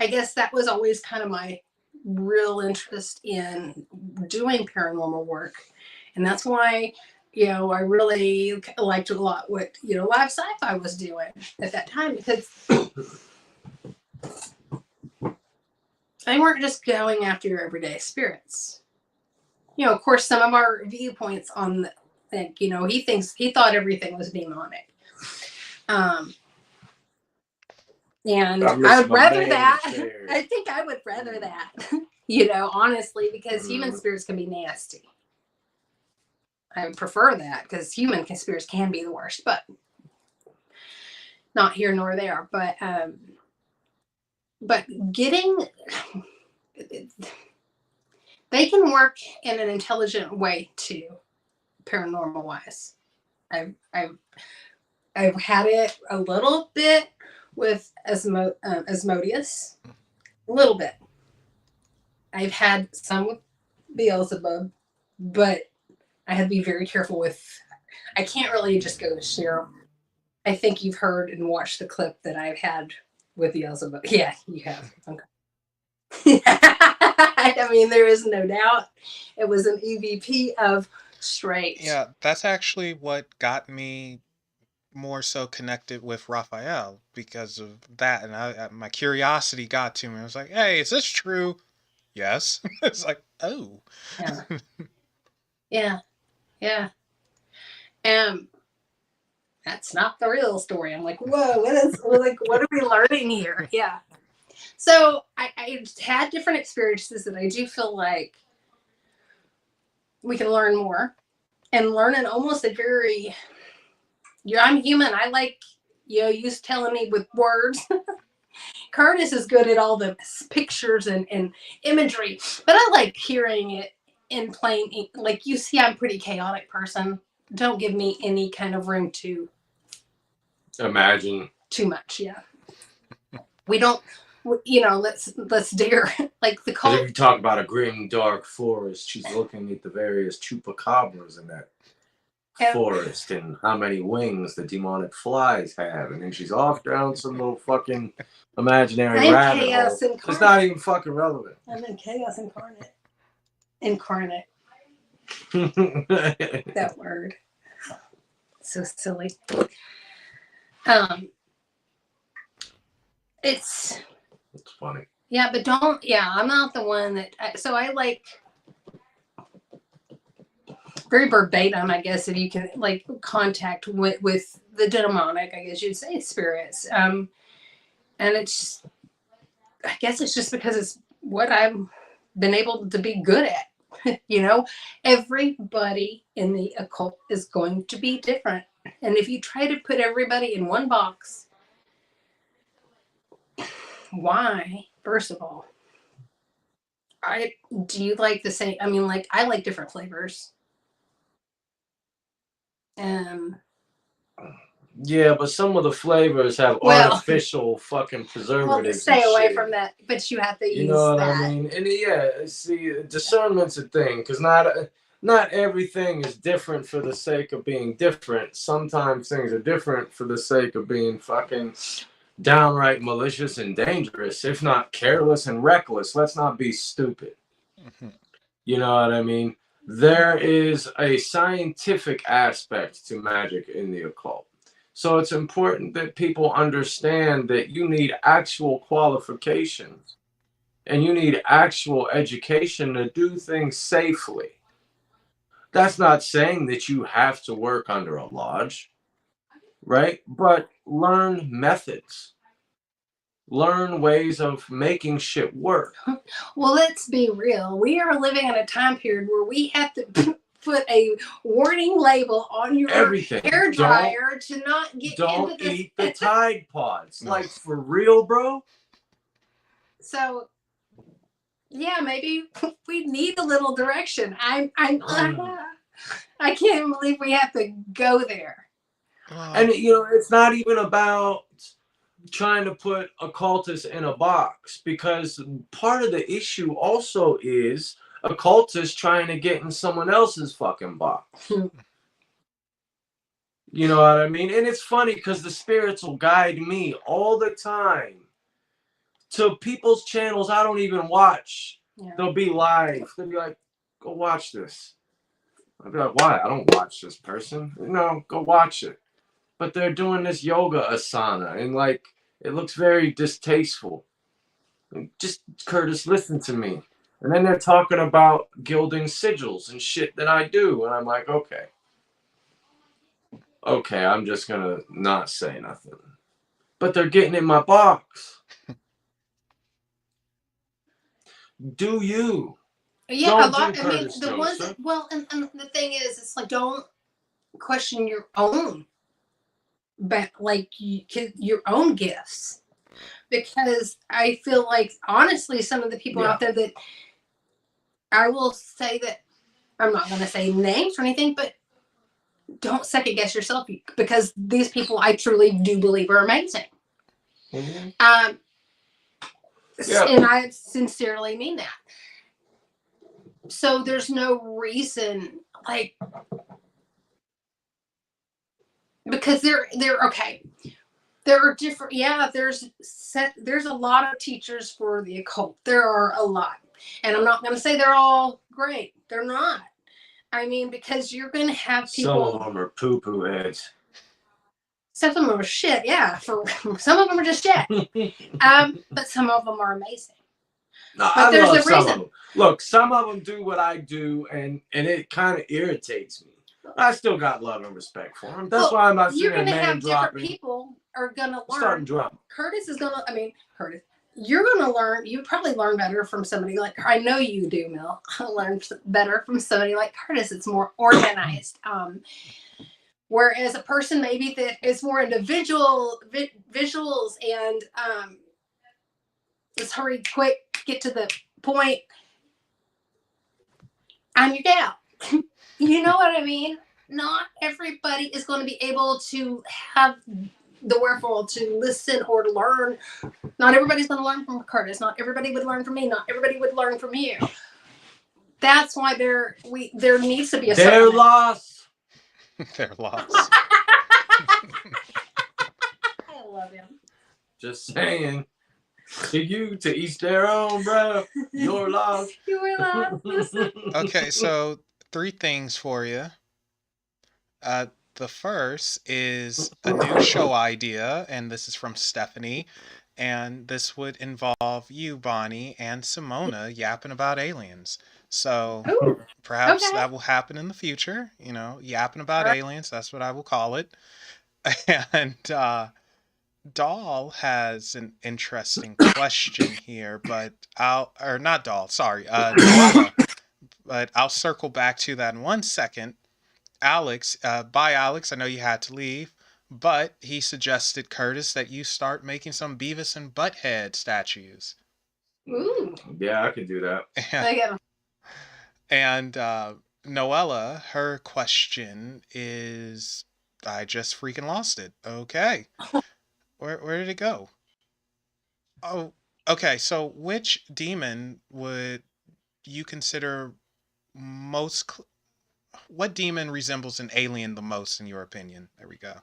I guess that was always kind of my real interest in doing paranormal work. And that's why, you know, I really liked a lot what, you know, live sci-fi was doing at that time, because they weren't just going after your everyday spirits. You know, of course, some of our viewpoints on like, you know, he thought everything was demonic. And I would rather that. I think I would rather that, you know, honestly, because human spirits can be nasty. I prefer that because human conspiracies can be the worst, but not here nor there. But getting, they can work in an intelligent way too, paranormal wise. I've had it a little bit with Asmodeus, a little bit. I've had some with Beelzebub, but I had to be very careful with. I can't really just go to share. I think you've heard and watched the clip that I've had with Beelzebub. Yeah, you have. Okay. I mean, there is no doubt. It was an EVP of straight. Yeah, that's actually what got me more so connected with Raphael because of that, and my curiosity got to me. I was like, "Hey, is this true?" Yes. It's like, oh. Yeah. Yeah. That's not the real story. I'm like, whoa, what are we learning here? Yeah. So I had different experiences that I do feel like we can learn more and learn in almost a very, I'm human. I like, you telling me with words. Kurtis is good at all the pictures and imagery, but I like hearing it in plain, like you see, I'm a pretty chaotic person. Don't give me any kind of room to imagine too much. Yeah. We don't, let's dare, like the cult. If you talk about a grim, dark forest, she's looking at the various chupacabras in that forest and how many wings the demonic flies have, and then she's off down some little fucking imaginary rabbit hole. It's not even fucking relevant. I'm in chaos incarnate. That word. So silly. It's funny. Yeah, but I'm not the one that, so I like very verbatim, I guess, if you can like contact with the demonic, I guess you'd say, spirits. And it's, I guess it's just because it's what I've been able to be good at. Everybody in the occult is going to be different. And if you try to put everybody in one box, why? First of all, do you like the same? I mean, like, I like different flavors. Yeah, but some of the flavors have artificial fucking preservatives. Well, stay away from that. But you have to use that. You know what I mean? And yeah, see, discernment's a thing, because not everything is different for the sake of being different. Sometimes things are different for the sake of being fucking downright malicious and dangerous, if not careless and reckless. Let's not be stupid. You know what I mean? There is a scientific aspect to magic in the occult. So it's important that people understand that you need actual qualifications and you need actual education to do things safely. That's not saying that you have to work under a lodge, right? But learn methods. Learn ways of making shit work. Well, let's be real. We are living in a time period where we have to put a warning label on your hair dryer to not get into this. Eat the Tide Pods. Like, for real, bro? So, yeah, maybe we need a little direction. I can't believe we have to go there. And, it's not even about trying to put occultists in a box, because part of the issue also is occultists trying to get in someone else's fucking box. You know what I mean? And it's funny because the spirits will guide me all the time to people's channels I don't even watch. Yeah. They'll be live. They'll be like, go watch this. I'll be like, why? I don't watch this person. No, go watch it. But they're doing this yoga asana, and like, it looks very distasteful. Just, Kurtis, listen to me. And then they're talking about gilding sigils and shit that I do. And I'm like, okay, I'm just going to not say nothing. But they're getting in my box. Do you? Yeah, Don't a lot. do I mean, Curtis the ones Joseph. that, well, and the thing is, it's like, don't question your own, but like your own gifts, because I feel like honestly, some of the people out there that I will say that I'm not going to say names or anything, but don't second guess yourself, because these people I truly do believe are amazing. Mm-hmm. And I sincerely mean that. So there's no reason, like, because they're okay. There are different. Yeah, there's a lot of teachers for the occult. There are a lot, and I'm not going to say they're all great. They're not. I mean, because you're going to have people. Some of them are poo-poo heads. Some of them are shit. Yeah, for some of them are just shit. But some of them are amazing. No, but I love some of them. Look, some of them do what I do, and it kind of irritates me. I still got love and respect for them. That's why I'm not You're saying going to have dropping. different people are going to learn. Starting drama. Curtis is going to. I mean, Curtis. You're going to learn. You probably learn better from somebody like. I know you do, Mel. I learn better from somebody like Curtis. It's more organized. Whereas a person maybe that is more individual visuals and just hurry, quick, get to the point. I'm your gal. You know what I mean? Not everybody is going to be able to have the wherewithal to listen or to learn. Not everybody's going to learn from Curtis. Not everybody would learn from me. Not everybody would learn from you. That's why there needs to be a Their loss. Their loss. I love him. Just saying. To each their own, bro. Your loss. Your loss. Okay, so 3 things for you. The first is a new show idea, and this is from Stephanie, and this would involve you, Bonnie, and Simona yapping about aliens. So perhaps that will happen in the future, yapping about aliens, that's what I will call it. And Doll has an interesting question here, but Noella, but I'll circle back to that in 1 second. Alex, bye Alex, I know you had to leave, but he suggested, Curtis, that you start making some Beavis and Butthead statues. Ooh. Yeah, I could do that. And Noella, her question is, I just freaking lost it. Okay. Where did it go? Oh, okay. So which demon would you consider what demon resembles an alien the most, in your opinion? There we go.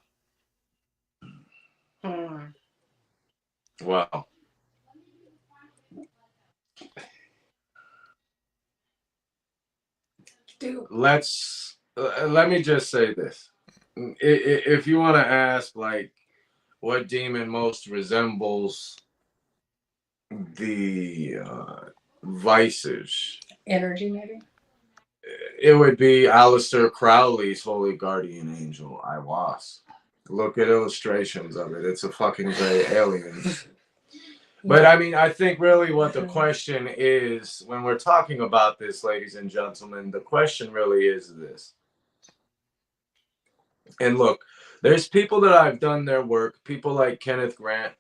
Wow. Let me just say this. If you want to ask, like, what demon most resembles the vices, energy, maybe, it would be Aleister Crowley's holy guardian angel, Iwas. Look at illustrations of it. It's a fucking gray alien. But I mean, I think really what the question is, when we're talking about this, ladies and gentlemen, the question really is this. And look, there's people that I've done their work, people like Kenneth Grant,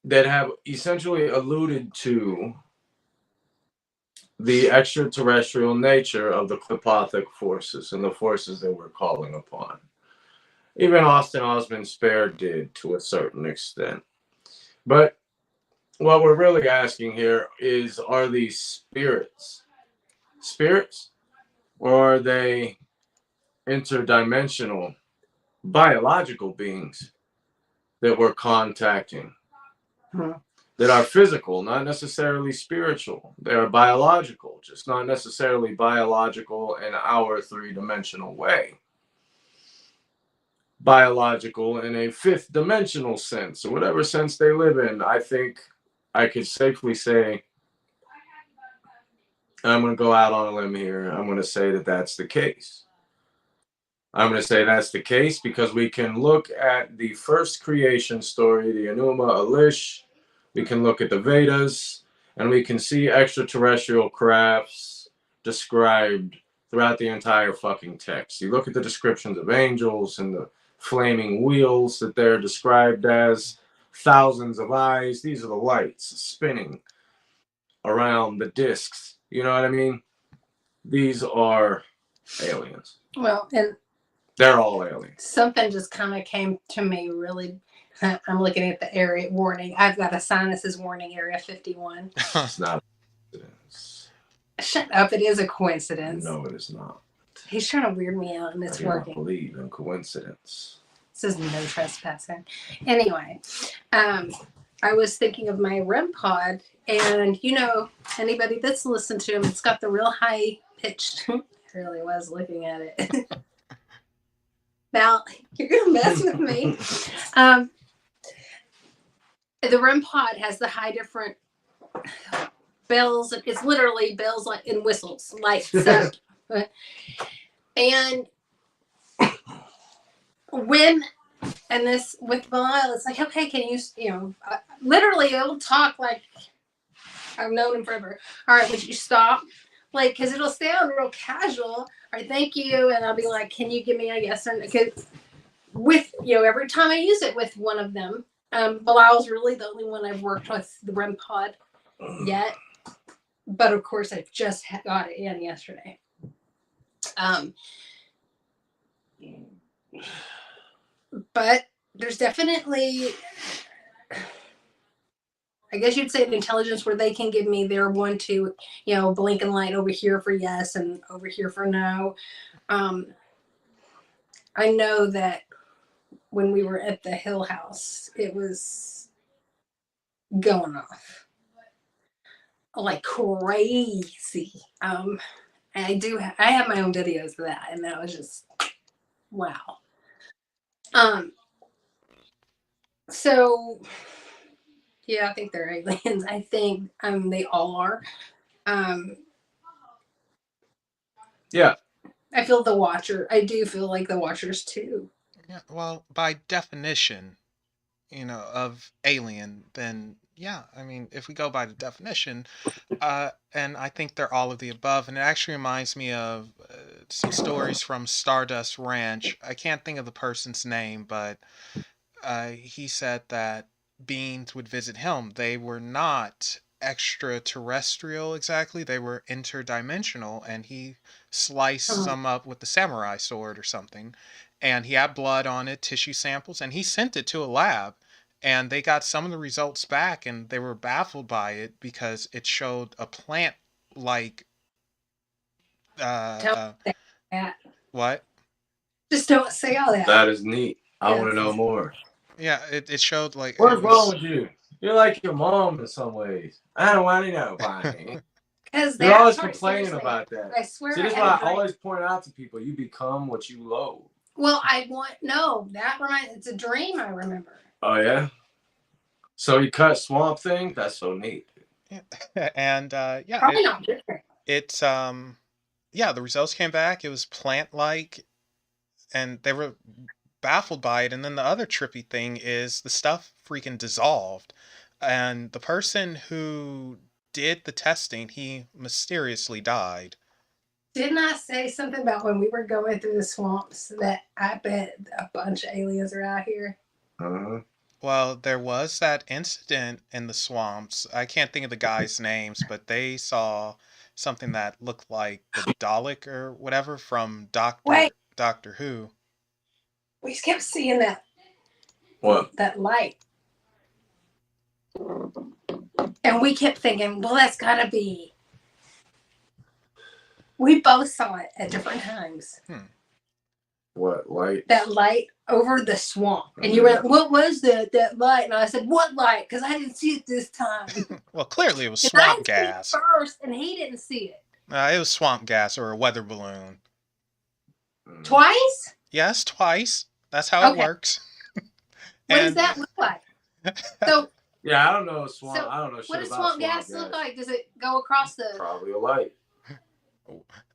that have essentially alluded to the extraterrestrial nature of the Klepothic forces and the forces that we're calling upon. Even Austin Osman Spare did to a certain extent. But what we're really asking here is, are these spirits? Or are they interdimensional biological beings that we're contacting? That are physical, not necessarily spiritual. They are biological, just not necessarily biological in our 3-dimensional way. Biological in a 5th dimensional sense, or whatever sense they live in. I think I could safely say, I'm going to go out on a limb here, I'm going to say that that's the case. I'm going to say that's the case because we can look at the first creation story, the Enuma Elish. We can look at the Vedas, and we can see extraterrestrial crafts described throughout the entire fucking text. You look at the descriptions of angels and the flaming wheels that they're described as thousands of eyes. These are the lights spinning around the discs. You know what I mean? These are aliens. Well, and they're all aliens. Something just kind of came to me really. I'm looking at the area warning. I've got a sinuses warning, area 51. It's not a coincidence. Shut up. It is a coincidence. No, it is not. He's trying to weird me out, and it's working. I don't believe in coincidence. This is no trespassing. Anyway, I was thinking of my REM pod, and anybody that's listened to him, it's got the real high pitched. I really was looking at it. Now you're gonna mess with me. The REM pod has the high different bells. It's literally bells like and whistles, lights up. And this with Belial, it's like, okay, can you literally it'll talk like I've known him forever. All right, would you stop? Like, because it'll sound real casual. All right, thank you. And I'll be like, can you give me a yes or no? Because with, every time I use it with one of them, Belial's really the only one I've worked with the REM pod yet. But of course, I just got it in yesterday. But there's definitely, I guess you'd say, an intelligence where they can give me their 1, 2, blinking light over here for yes and over here for no. I know that when we were at the Hill House, it was going off like crazy. I have my own videos of that, and that was just wow. So yeah, I think they're aliens. I think they all are. Yeah. I feel the Watcher. I do feel like the Watchers too. Yeah, well, by definition, of alien, then yeah, I mean, if we go by the definition, and I think they're all of the above, and it actually reminds me of some stories from Stardust Ranch. I can't think of the person's name, but he said that beings would visit him. They were not extraterrestrial exactly, they were interdimensional, and he sliced some up with the samurai sword or something, and he had blood on it, tissue samples, and he sent it to a lab, and they got some of the results back, and they were baffled by it because it showed a plant like what? Just don't say all that. That is neat. I want to know more. Yeah, it showed like. What's wrong with you? You're like your mom in some ways. I don't want to know, Bonnie. Because you're always complaining about that. I swear. See, this is what I always point out to people. You become what you loathe. Well, it's a dream I remember. Oh, yeah? So you cut Swamp Thing? That's so neat. Yeah. And yeah. Probably not different. It's yeah, the results came back. It was plant-like, and they were baffled by it. And then the other trippy thing is the stuff freaking dissolved. And the person who did the testing, he mysteriously died. Didn't I say something about when we were going through the swamps that I bet a bunch of aliens are out here? Uh-huh. Well, there was that incident in the swamps. I can't think of the guys' names, but they saw something that looked like the Dalek or whatever from Doctor Who. We kept seeing that. What? That light. And we kept thinking, well, that's gotta be. We both saw it at different times. What light? That light over the swamp. And you went, what was that light? And I said, what light? Because I didn't see it this time. Well, clearly it was swamp gas. First, and he didn't see it. It was swamp gas or a weather balloon. Twice? Yes, twice. That's how it works. What does that look like? So yeah, I don't know swamp. So I don't know shit what does about swamp gas look like? Does it go across the? Probably a light.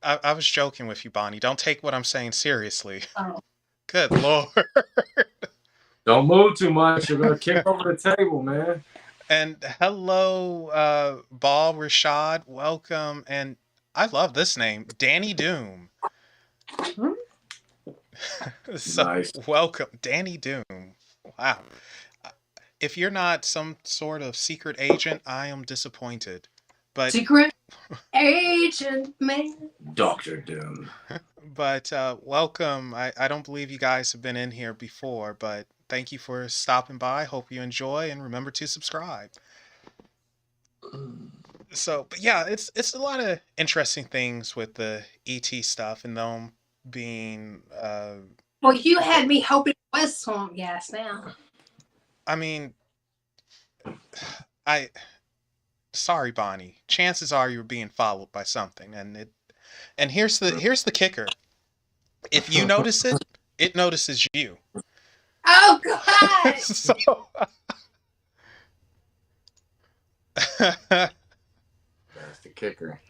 I was joking with you, Bonnie. Don't take what I'm saying seriously. Oh. Good Lord. Don't move too much. You're gonna kick over the table, man. And hello, Ball Rashad. Welcome. And I love this name, Danny Doom. So, Nice. welcome, Danny Doom. Wow. If you're not some sort of secret agent, I am disappointed. But Secret agent man. Dr. Doom. But welcome. I don't believe you guys have been in here before, but thank you for stopping by. Hope you enjoy and remember to subscribe. So, but yeah, it's a lot of interesting things with the ET stuff and them being Well, you had me hoping it was swamp gas now. I mean, sorry, Bonnie. Chances are you're being followed by something, and here's the kicker. If you notice it, it notices you. Oh God! So That's the kicker.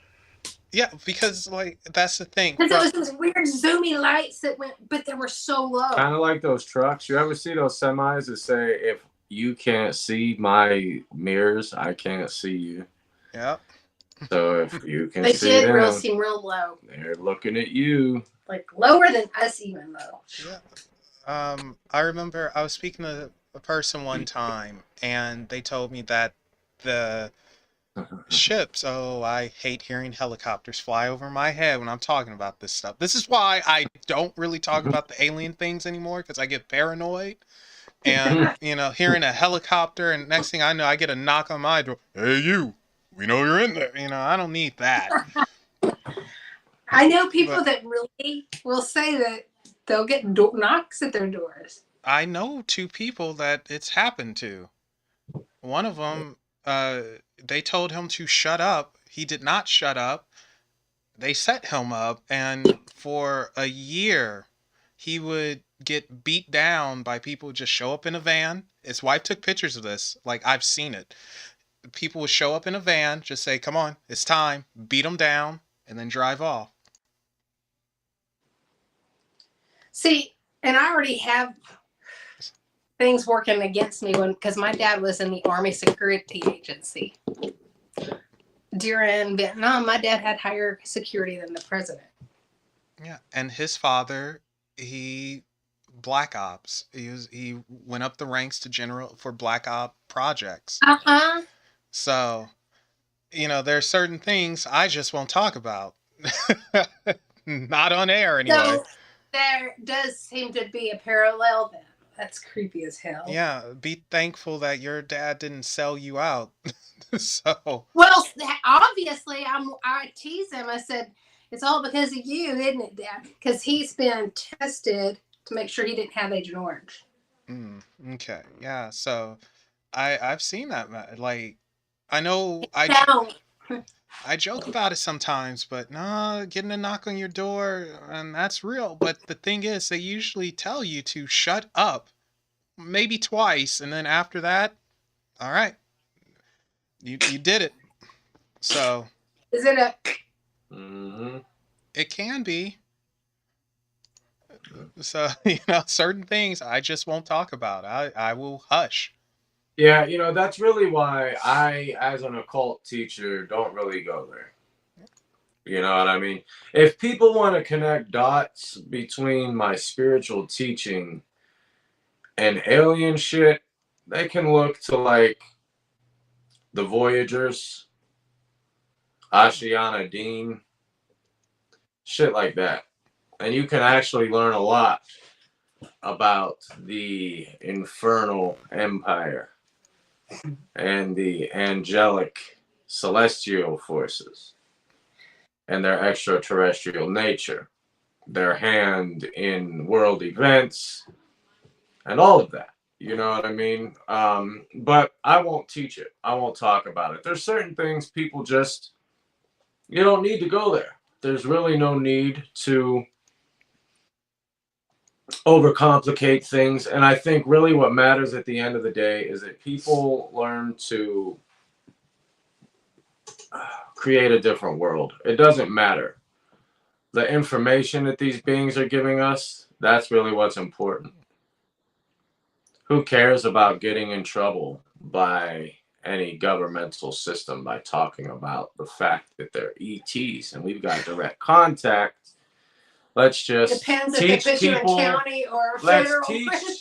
yeah, because like that's the thing. Because it was those weird zoomy lights that went, but they were so low. Kind of like those trucks. You ever see those semis that say, if you can't see my mirrors, I can't see you? Yep. So if you can They see did them, seem real low. they're looking at you. Like lower than us even though. Yeah. I remember I was speaking to a person one time, and they told me that the ships. Oh, I hate hearing helicopters fly over my head when I'm talking about this stuff. This is why I don't really talk about the alien things anymore, because I get paranoid. And, hearing a helicopter, and next thing I know, I get a knock on my door. Hey, you. We know you're in there. I don't need that. I know people that really will say that they'll get knocks at their doors. I know two people that it's happened to. One of them, they told him to shut up. He did not shut up. They set him up, and for a year, he would get beat down by people who just show up in a van. His wife took pictures of this. Like, I've seen it. People would show up in a van, just say, come on, it's time, beat them down, and then drive off. See, and I already have things working against me because my dad was in the Army Security Agency. During Vietnam, my dad had higher security than the president. Yeah, and his father, he Black Ops. He went up the ranks to general for Black Op projects. So, there are certain things I just won't talk about. Not on air anyway. So there does seem to be a parallel then. That's creepy as hell. Yeah, be thankful that your dad didn't sell you out. So. Well, obviously, I tease him. I said, it's all because of you, isn't it, Dad? Because he's been tested to make sure he didn't have Agent Orange. Okay, yeah. So, I've seen that. Like, I know I joke about it sometimes, but no, getting a knock on your door, and that's real. But the thing is, they usually tell you to shut up, maybe twice, and then after that, all right, you did it. So. Is it a? Mm-hmm. It can be. So, certain things I just won't talk about. I will hush. Yeah, that's really why I, as an occult teacher, don't really go there. You know what I mean? If people want to connect dots between my spiritual teaching and alien shit, they can look to, like, the Voyagers, Ashiana Dean, shit like that. And you can actually learn a lot about the infernal empire and the angelic celestial forces and their extraterrestrial nature, their hand in world events, and all of that. You know what I mean? But I won't teach it. I won't talk about it. There's certain things people just, you don't need to go there. There's really no need to overcomplicate things. And I think really what matters at the end of the day is that people learn to create a different world. It doesn't matter. The information that these beings are giving us, that's really what's important. Who cares about getting in trouble by any governmental system by talking about the fact that they're ETs and we've got direct contact. Let's just depends teach if they put people. You in county or federal.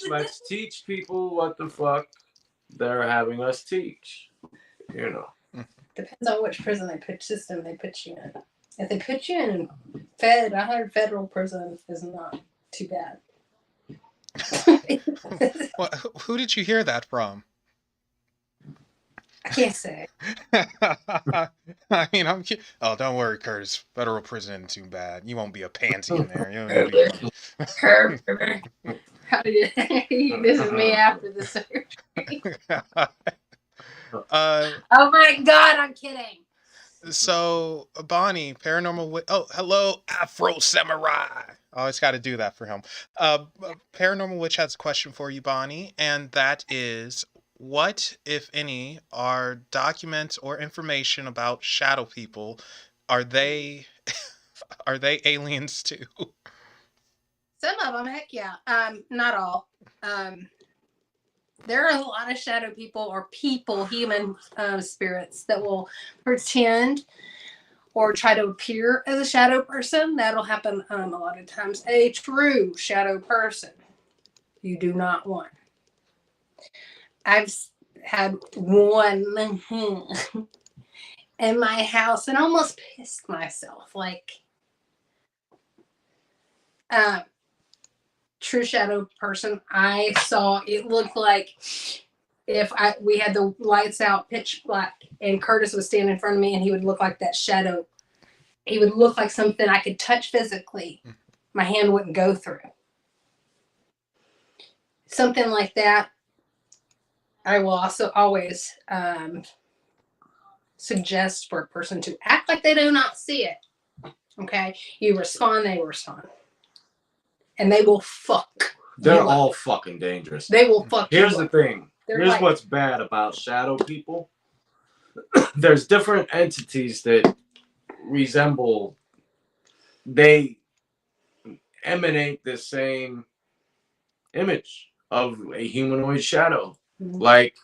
Let's teach people what the fuck they're having us teach. You know. Depends on which prison system they put you in. If they put you in I heard federal prison is not too bad. Well, who did you hear that from? I can't say. I mean, oh, don't worry, Kurtis. Federal prison isn't too bad. You won't be a pansy in there. How do you? This is me after the surgery. Oh my God! I'm kidding. So, Bonnie, paranormal. Oh, hello, Afro Samurai. Always got to do that for him. Paranormal Witch has a question for you, Bonnie, and that is, what, if any, are documents or information about shadow people? Are they aliens too? Some of them, heck yeah. Not all. There are a lot of shadow people or human spirits that will pretend or try to appear as a shadow person. That'll happen a lot of times. A true shadow person you do not want. I've had one in my house and almost pissed myself. Like, true shadow person. I saw it looked like we had the lights out pitch black and Kurtis was standing in front of me and he would look like that shadow. He would look like something I could touch physically. My hand wouldn't go through. Something like that. I will also always suggest for a person to act like they do not see it. Okay? You respond, they respond. And they will fuck. They're all fucking dangerous. They will fuck. Here's the thing. Here's what's bad about shadow people. There's different entities that resemble. They emanate the same image of a humanoid shadow. Mm-hmm. Like,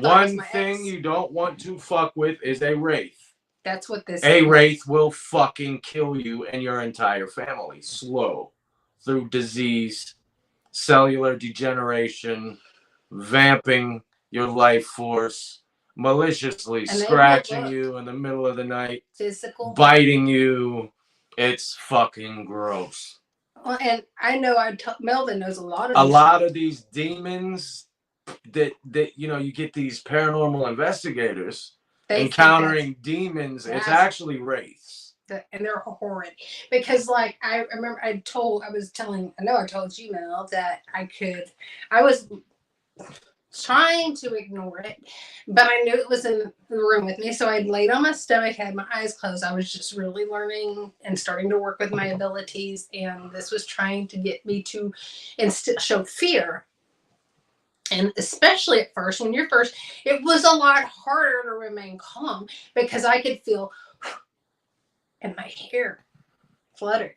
one thing you don't want to fuck with is a wraith. That's what this is. Wraith will fucking kill you and your entire family. Slow. Through disease, cellular degeneration, vamping your life force, maliciously scratching you in the middle of the night, physical, biting you. It's fucking gross. Well, and I know Melvin knows a lot of these demons that you know, you get these paranormal investigators encountering demons. It's actually wraiths. And they're horrid because, like, I remember I told you, Mel, that I was trying to ignore it, but I knew it was in the room with me. So I laid on my stomach, had my eyes closed. I was just really learning and starting to work with my abilities. And this was trying to get me to show fear. And especially at first, when you're first, it was a lot harder to remain calm because I could feel and my hair fluttered.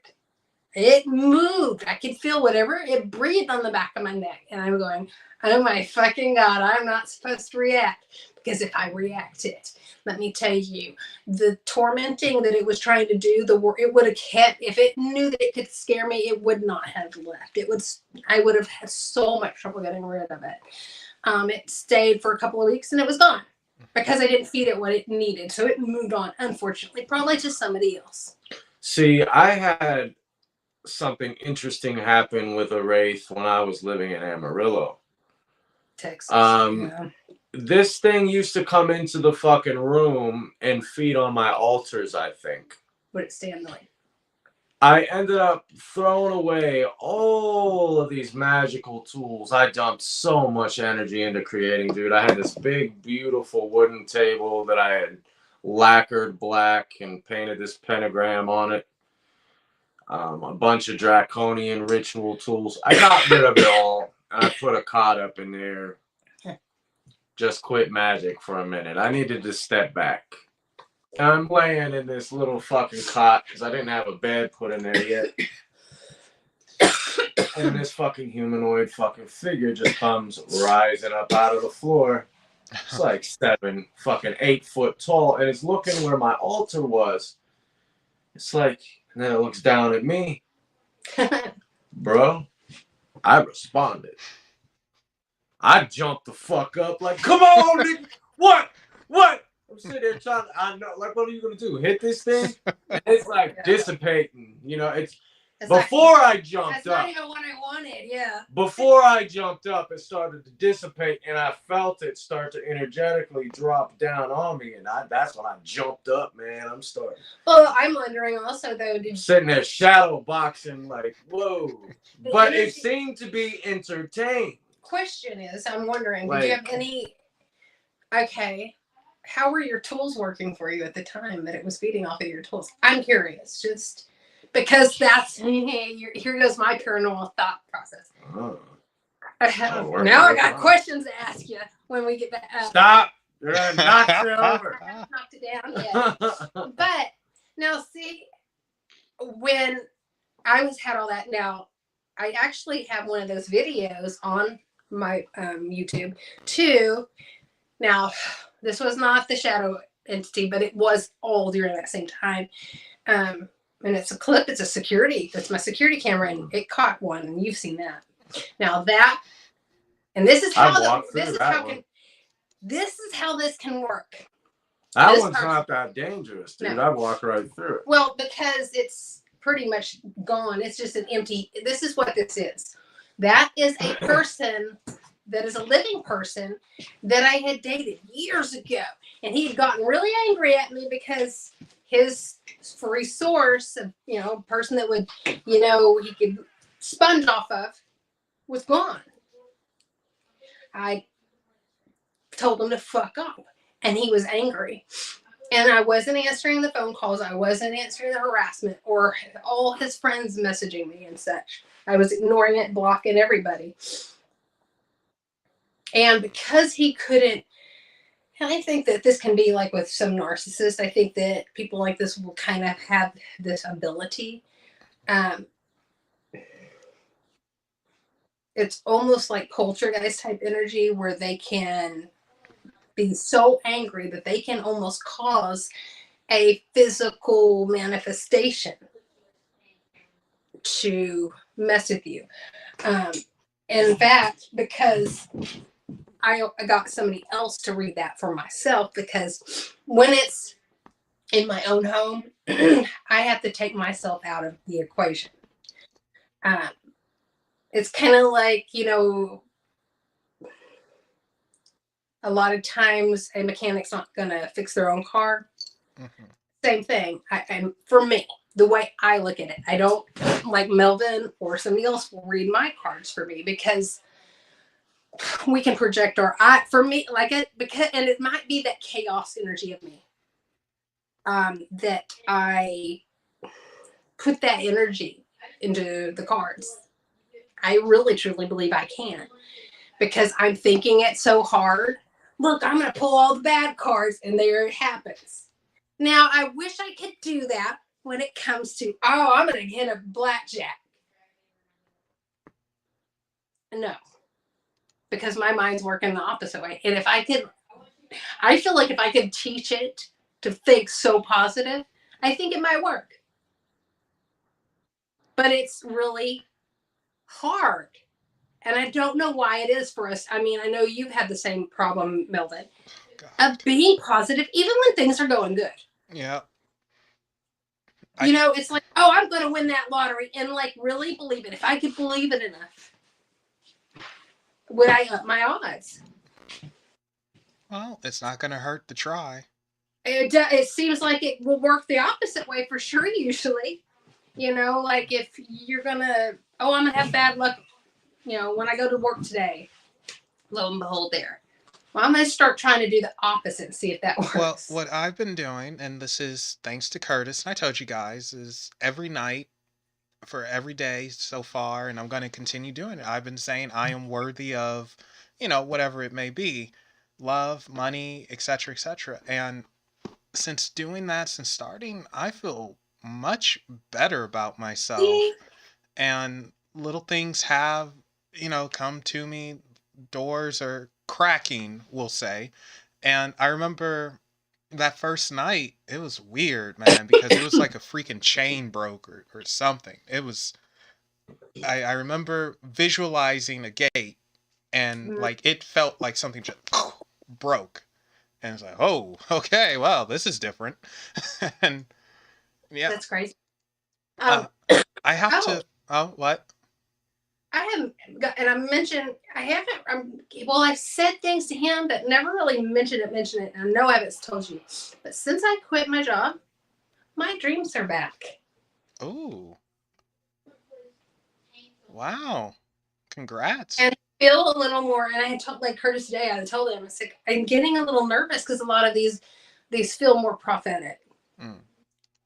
It moved. I could feel whatever. It breathed on the back of my neck. And I'm going, oh my fucking God, I'm not supposed to react. Because if I reacted, let me tell you, the tormenting that it was trying to do, it would have kept, if it knew that it could scare me, it would not have left. I would have had so much trouble getting rid of it. It stayed for a couple of weeks and it was gone. Because I didn't feed it what it needed. So it moved on, unfortunately, probably to somebody else. See, I had something interesting happen with a wraith when I was living in Amarillo, Texas. This thing used to come into the fucking room and feed on my altars, I think. Would it stay annoying? I ended up throwing away all of these magical tools. I dumped so much energy into creating, dude. I had this big, beautiful wooden table that I had lacquered black and painted this pentagram on it. A bunch of draconian ritual tools. I got rid of it all. And I put a cot up in there. Just quit magic for a minute. I needed to step back. I'm laying in this little fucking cot because I didn't have a bed put in there yet. And this fucking humanoid fucking figure just comes rising up out of the floor. It's like 7, fucking 8 foot tall, and it's looking where my altar was. It's like, and then it looks down at me. Bro, I responded. I jumped the fuck up like, come on, nigga. What? I'm sitting there trying, I know, like, what are you going to do? Hit this thing? And it's like dissipating, you know, it's before I jumped that's up. That's not even what I wanted, yeah. Before I jumped up, it started to dissipate, and I felt it start to energetically drop down on me, and that's when I jumped up, man. I'm starting. Well, I'm wondering also, though, sitting there shadow boxing, like, whoa. But it seemed to be entertained. Question is, I'm wondering, did you have any, okay, how were your tools working for you at the time that it was feeding off of your tools? I'm curious, just because that's, here goes my paranormal thought process. Now I got questions to ask you when we get back. Stop! You're going to knock it over. I haven't knocked it down yet. But, now see, when I had all that, now, I actually have one of those videos on my YouTube too. Now, this was not the shadow entity, but it was all during that same time. And it's a clip. It's a security. That's my security camera, and it caught one. And you've seen that. Now that, and this is how this is how this can work. That one's not that dangerous, dude. No. I walk right through it. Well, because it's pretty much gone. It's just an empty. This is what this is. That is a person that is a living person that I had dated years ago. And he had gotten really angry at me because his free source of, person that would, he could sponge off of was gone. I told him to fuck up, and he was angry. And I wasn't answering the phone calls. I wasn't answering the harassment or all his friends messaging me and such. I was ignoring it, blocking everybody. And because he couldn't, and I think that this can be like with some narcissists, I think that people like this will kind of have this ability. It's almost like poltergeist type energy where they can be so angry that they can almost cause a physical manifestation to mess with you. In fact, because I got somebody else to read that for myself, because when it's in my own home, I have to take myself out of the equation. It's kind of like, a lot of times a mechanic's not going to fix their own car. Mm-hmm. Same thing. For me, the way I look at it, I don't like Melvin or somebody else will read my cards for me, because we can project our eye for me, like it, because, and it might be that chaos energy of me, that I put that energy into the cards. I really truly believe I can, because I'm thinking it so hard. Look, I'm going to pull all the bad cards, and there it happens. Now, I wish I could do that when it comes to, I'm going to get a blackjack. No, because my mind's working the opposite way. And I feel like if I could teach it to think so positive, I think it might work. But it's really hard. And I don't know why it is for us. I mean, I know you've had the same problem, Melvin, of being positive, even when things are going good. Yeah. It's like, I'm going to win that lottery, and like really believe it. If I could believe it enough, would I up my odds? Well, it's not going to hurt to try. It seems like it will work the opposite way for sure, usually. Like if you're going to, I'm going to have bad luck, when I go to work today, lo and behold there. Well, I'm going to start trying to do the opposite and see if that works. Well, what I've been doing, and this is thanks to Kurtis, and I told you guys, is every night for every day so far, and I'm going to continue doing it. I've been saying I am worthy of, whatever it may be, love, money, etc., etc. And since doing that, since starting, I feel much better about myself. And little things have, come to me. Doors are cracking, we'll say. And I remember that first night, it was weird, man, because it was like a freaking chain broke or something. It was, I remember visualizing a gate and like it felt like something just broke. And it's like, oh, okay, well, this is different. And yeah, That's crazy. I have to, oh, what? I haven't got, and I mentioned I haven't. Well, I've said things to him, but never really mentioned it. And I know I haven't told you, but since I quit my job, my dreams are back. Oh, wow! Congrats. And I feel a little more. And I had told like Kurtis today. I told him I said I'm getting a little nervous because a lot of these feel more prophetic. Mm.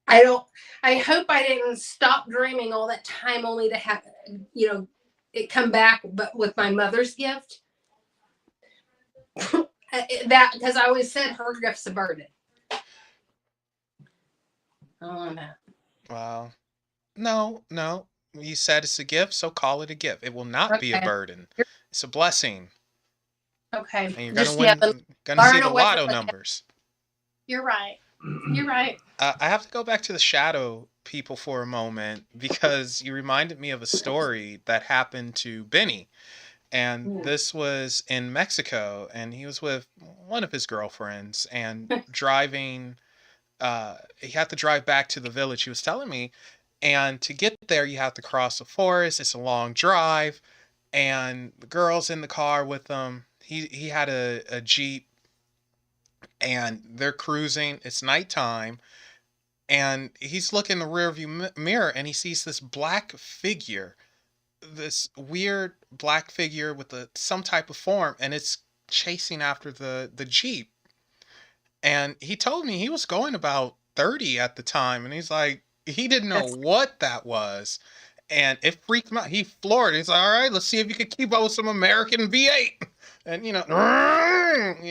I hope I didn't stop dreaming all that time only to have it come back, but with my mother's gift. That because I always said her gift's a burden. I don't know. Wow. No. You said it's a gift, so call it a gift. It will not be a burden. It's a blessing. Okay. And you're gonna see the lotto numbers. You're right. You're right. I have to go back to the shadow people for a moment because you reminded me of a story that happened to Benny. And this was in Mexico, and he was with one of his girlfriends and driving. He had to drive back to the village, he was telling me. And to get there, you have to cross the forest. It's a long drive. And the girl's in the car with him. He had a Jeep, and they're cruising. It's nighttime. And he's looking in the rearview mirror, and he sees this black figure, this weird black figure with some type of form, and it's chasing after the Jeep. And he told me he was going about 30 at the time, and he's like, he didn't know what that was. And it freaked him out. He floored. He's like, all right, let's see if you can keep up with some American V8. And,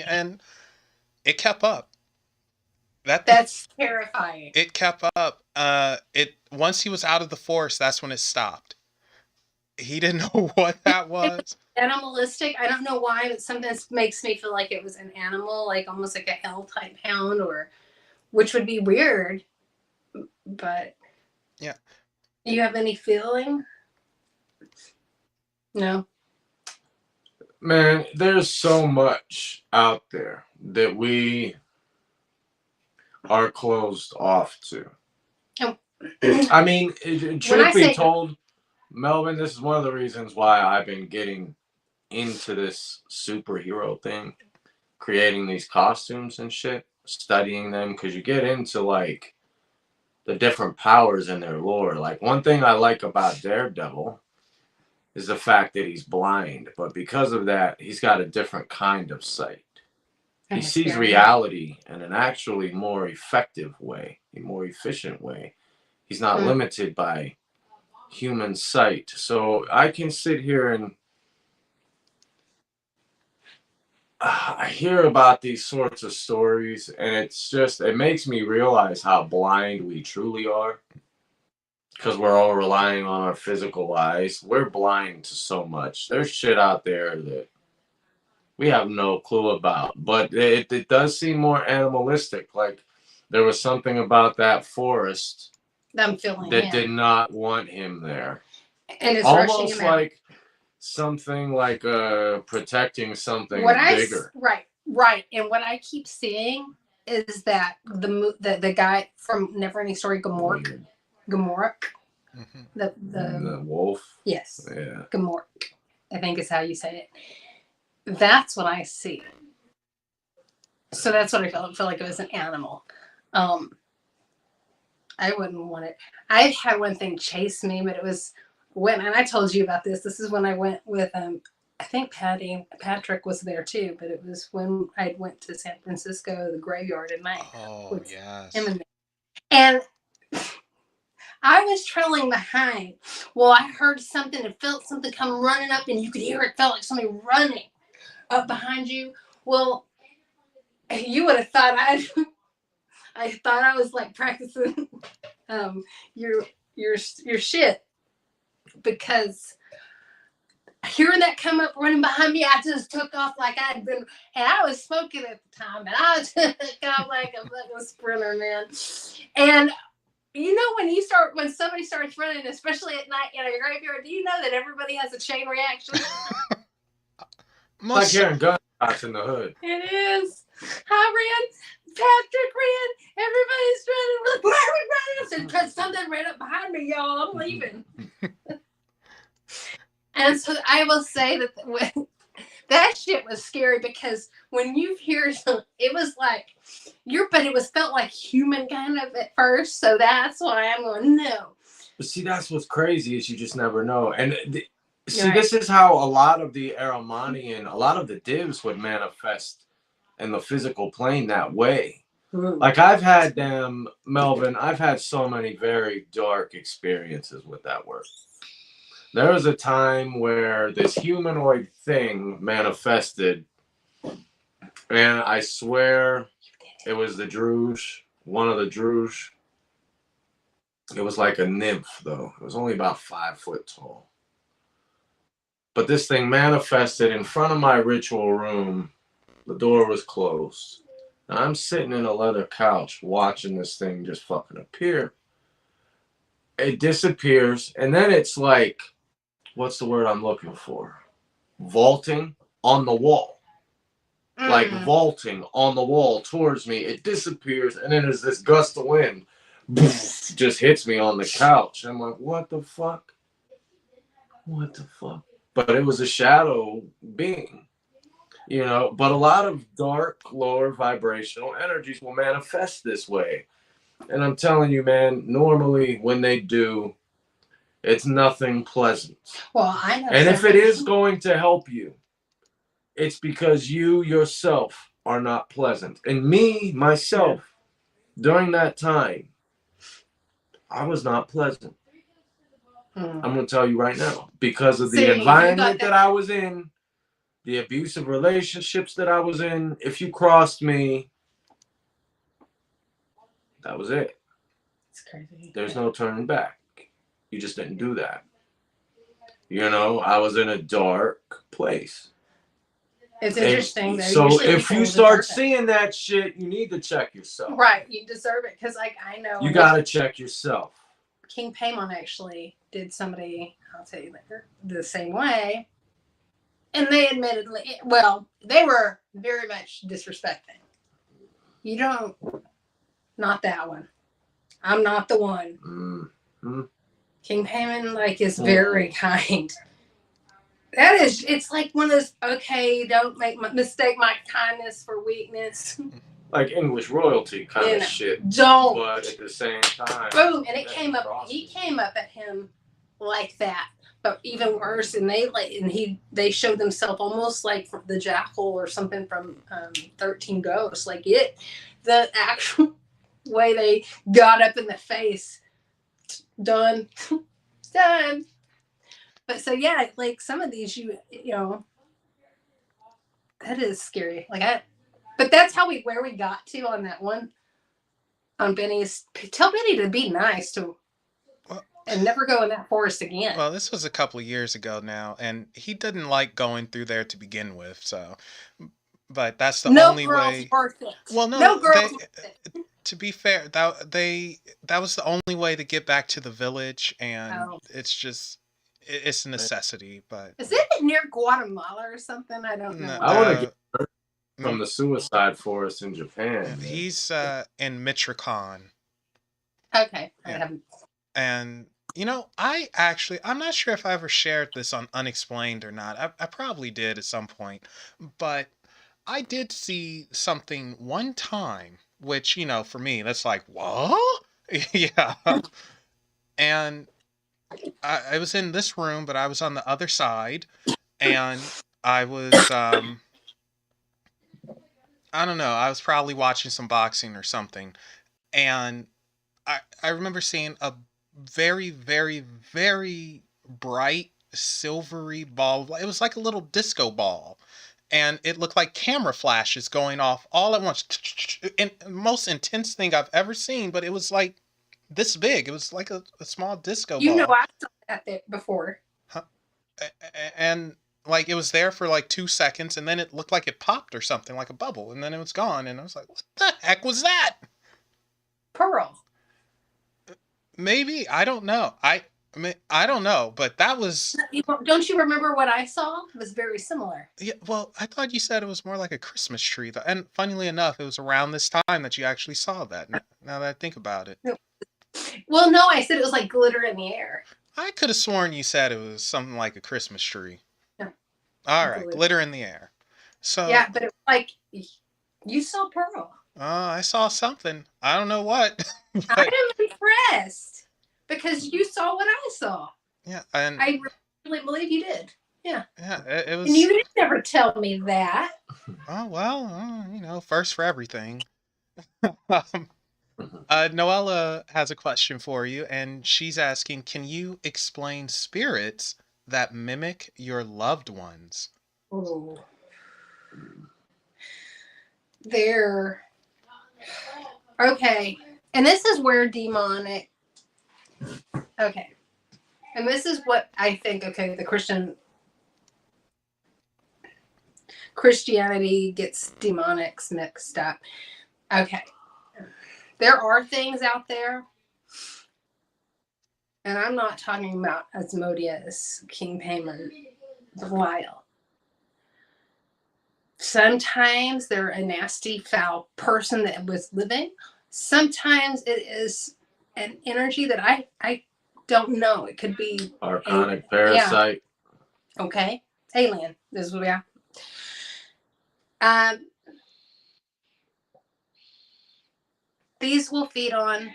and it kept up. That's terrifying. It kept up. Once he was out of the forest, that's when it stopped. He didn't know what that was. Animalistic. I don't know why, but sometimes makes me feel like it was an animal, like almost like a hell type hound, which would be weird. But yeah. Do you have any feeling? No. Man, there's so much out there that we are closed off to. Oh. I mean, truth be told, Melvin, this is one of the reasons why I've been getting into this superhero thing, creating these costumes and shit, studying them, because you get into like the different powers in their lore. Like one thing I like about Daredevil is the fact that he's blind, but because of that, he's got a different kind of sight. He sees reality in an actually more effective way, a more efficient way. He's not limited by human sight. So I can sit here and I hear about these sorts of stories, and it makes me realize how blind we truly are, because we're all relying on our physical eyes. We're blind to so much. There's shit out there that we have no clue about, but it does seem more animalistic. Like there was something about that forest I'm feeling that did not want him there. And it's almost like something like protecting something bigger. Right. And what I keep seeing is that the guy from Neverending Story, Gamork, the wolf. Yes. Yeah. Gamork, I think is how you say it. That's what I see. So that's what I feel like it was an animal. I wouldn't want it. I had one thing chase me, but it was when, and I told you about this. This is when I went with I think Patrick was there too, but it was when I went to San Francisco, the graveyard at night. Oh, yes. Him and I was trailing behind. Well, I heard something and felt something come running up, and you could hear it. Felt like somebody running up behind you. Well, you would have thought I thought I was like practicing your shit, because hearing that come up running behind me, I just took off like I'd been, and I was smoking at the time, and I took off like a fucking sprinter, man. And you know, when somebody starts running, especially at night in a graveyard, do you know that everybody has a chain reaction? Like hearing gunshots in the hood. It is. I ran. Patrick ran. Everybody's running. We're like, why are we running? I said, because something ran up behind me, y'all. I'm leaving. And so I will say that that shit was scary, because when you hear it was like but it was felt like human kind of at first. So that's why I'm going, no. But see, that's what's crazy, is you just never know. And this is how a lot of the Aramanian, a lot of the divs would manifest in the physical plane that way. Like I've had Melvin, I've had so many very dark experiences with that work. There was a time where this humanoid thing manifested, and I swear it was the Druge, one of the Druge. It was like a nymph, though. It was only about 5 foot tall. But this thing manifested in front of my ritual room. The door was closed. Now, I'm sitting in a leather couch watching this thing just fucking appear. It disappears, and then it's like, what's the word I'm looking for? Vaulting on the wall. Like vaulting on the wall towards me. It disappears, and then there's this gust of wind. Just hits me on the couch. I'm like, what the fuck? What the fuck? But it was a shadow being. You know, but a lot of dark, lower vibrational energies will manifest this way. And I'm telling you, man, normally when they do, it's nothing pleasant. Well, I know. And if it is going to help you, it's because you yourself are not pleasant. And me, myself, during that time, I was not pleasant. I'm going to tell you right now. Because of the environment that I was in, the abusive relationships that I was in, if you crossed me, that was it. It's crazy. There's no turning back. You just didn't do that. You know, I was in a dark place. It's interesting. So if you start seeing that shit, you need to check yourself. Right. You deserve it. Because, like, I know. You got to check yourself. King Paimon actually did somebody, I'll tell you later, the same way. And they admittedly, well, they were very much disrespecting. You don't, not that one. I'm not the one. Mm-hmm. King Paimon, like, is very kind. That is, it's like one of those, okay, don't mistake my kindness for weakness. Like English royalty kind of shit. Don't. But at the same time. Boom, and he came up at him like that. But even worse, and they showed themselves almost like the jackal or something from 13 Ghosts. Like the actual way they got up in the face. Done. Done. But so yeah, like some of these you know, that is scary. But that's where we got to on that one. On Benny's, tell Benny to be nice and never go in that forest again. Well, this was a couple of years ago now, and he didn't like going through there to begin with. So, but that's the only way. Worth it. Well, no girls worth it. To be fair, that was the only way to get back to the village, and it's a necessity. But is it near Guatemala or something? I don't know. I want to get from the suicide forest in Japan. He's in Michoacan. Okay, I haven't. And you know, I'm not sure if I ever shared this on Unexplained or not. I probably did at some point, but I did see something one time, which, you know, for me, that's like, what? Yeah. And I was in this room, but I was on the other side, and I was, I don't know, I was probably watching some boxing or something, and I remember seeing a very, very, very bright silvery ball. It was like a little disco ball, and it looked like camera flashes going off all at once. And most intense thing I've ever seen, but it was like this big. It was like a small disco ball. You know, I saw that before. Huh? and like it was there for like 2 seconds, and then it looked like it popped or something, like a bubble, and then it was gone. And I was like, "What the heck was that?" Pearl. Maybe, I don't know. I mean, I don't know, but that was. Don't you remember what I saw? It was very similar. Yeah, well, I thought you said it was more like a Christmas tree, though. And funnily enough, it was around this time that you actually saw that. Now that I think about it, Well, no, I said it was like glitter in the air. I could have sworn you said it was something like a Christmas tree. No. All right, glitter in the air. So yeah, but it was like you saw Pearl. I saw something. I don't know what. But I am impressed because you saw what I saw. Yeah, and I really believe you did. Yeah. Yeah, it was. And you didn't never tell me that. Oh well, first for everything. Noella has a question for you, and she's asking, can you explain spirits that mimic your loved ones? Oh. They're okay. And this is where demonic. Okay. And this is what I think, okay, the Christianity gets demonics mixed up. Okay. There are things out there, and I'm not talking about Asmodeus, King Payman, Belial. Sometimes they're a nasty, foul person that was living. Sometimes it is an energy that I don't know. It could be archonic parasite. Yeah. Okay. Alien. This is what we are. These will feed on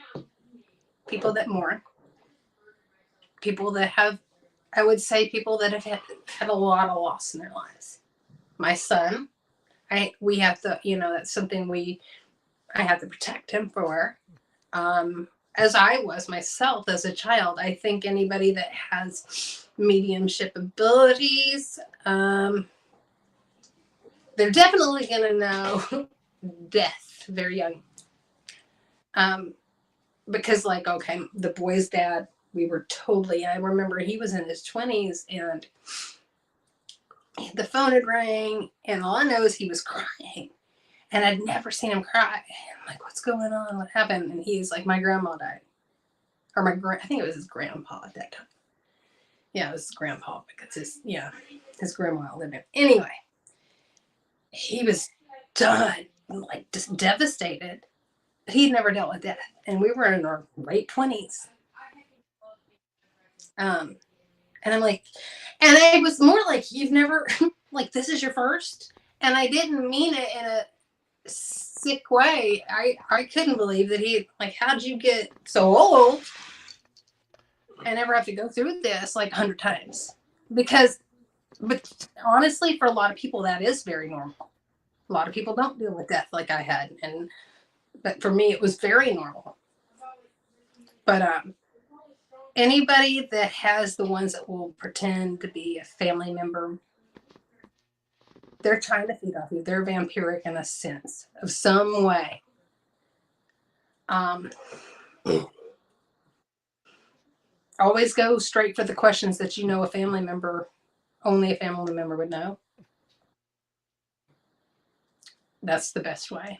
people that mourn, people that have, I would say, people that have had a lot of loss in their lives. My son, we have to, that's something I have to protect him for. As I was myself as a child, I think anybody that has mediumship abilities, they're definitely going to know death very young. Because okay, the boy's dad, I remember he was in his 20s and the phone had rang and all I know is he was crying and I'd never seen him cry. I'm like, what's going on? What happened? And he's like, my grandma died. Or I think it was his grandpa at that time. Yeah, it was his grandpa because his grandma lived in. Anyway, he was done, just devastated. He'd never dealt with death, and we were in our late 20s. And I'm like, and I was more like, you've never, this is your first? And I didn't mean it in a sick way. I couldn't believe that how'd you get so old and never have to go through this 100 times? But honestly, for a lot of people, that is very normal. A lot of people don't deal with death like I had, but for me, it was very normal. But anybody that has the ones that will pretend to be a family member, they're trying to feed off you. They're vampiric in a sense of some way. Always go straight for the questions that only a family member would know. That's the best way.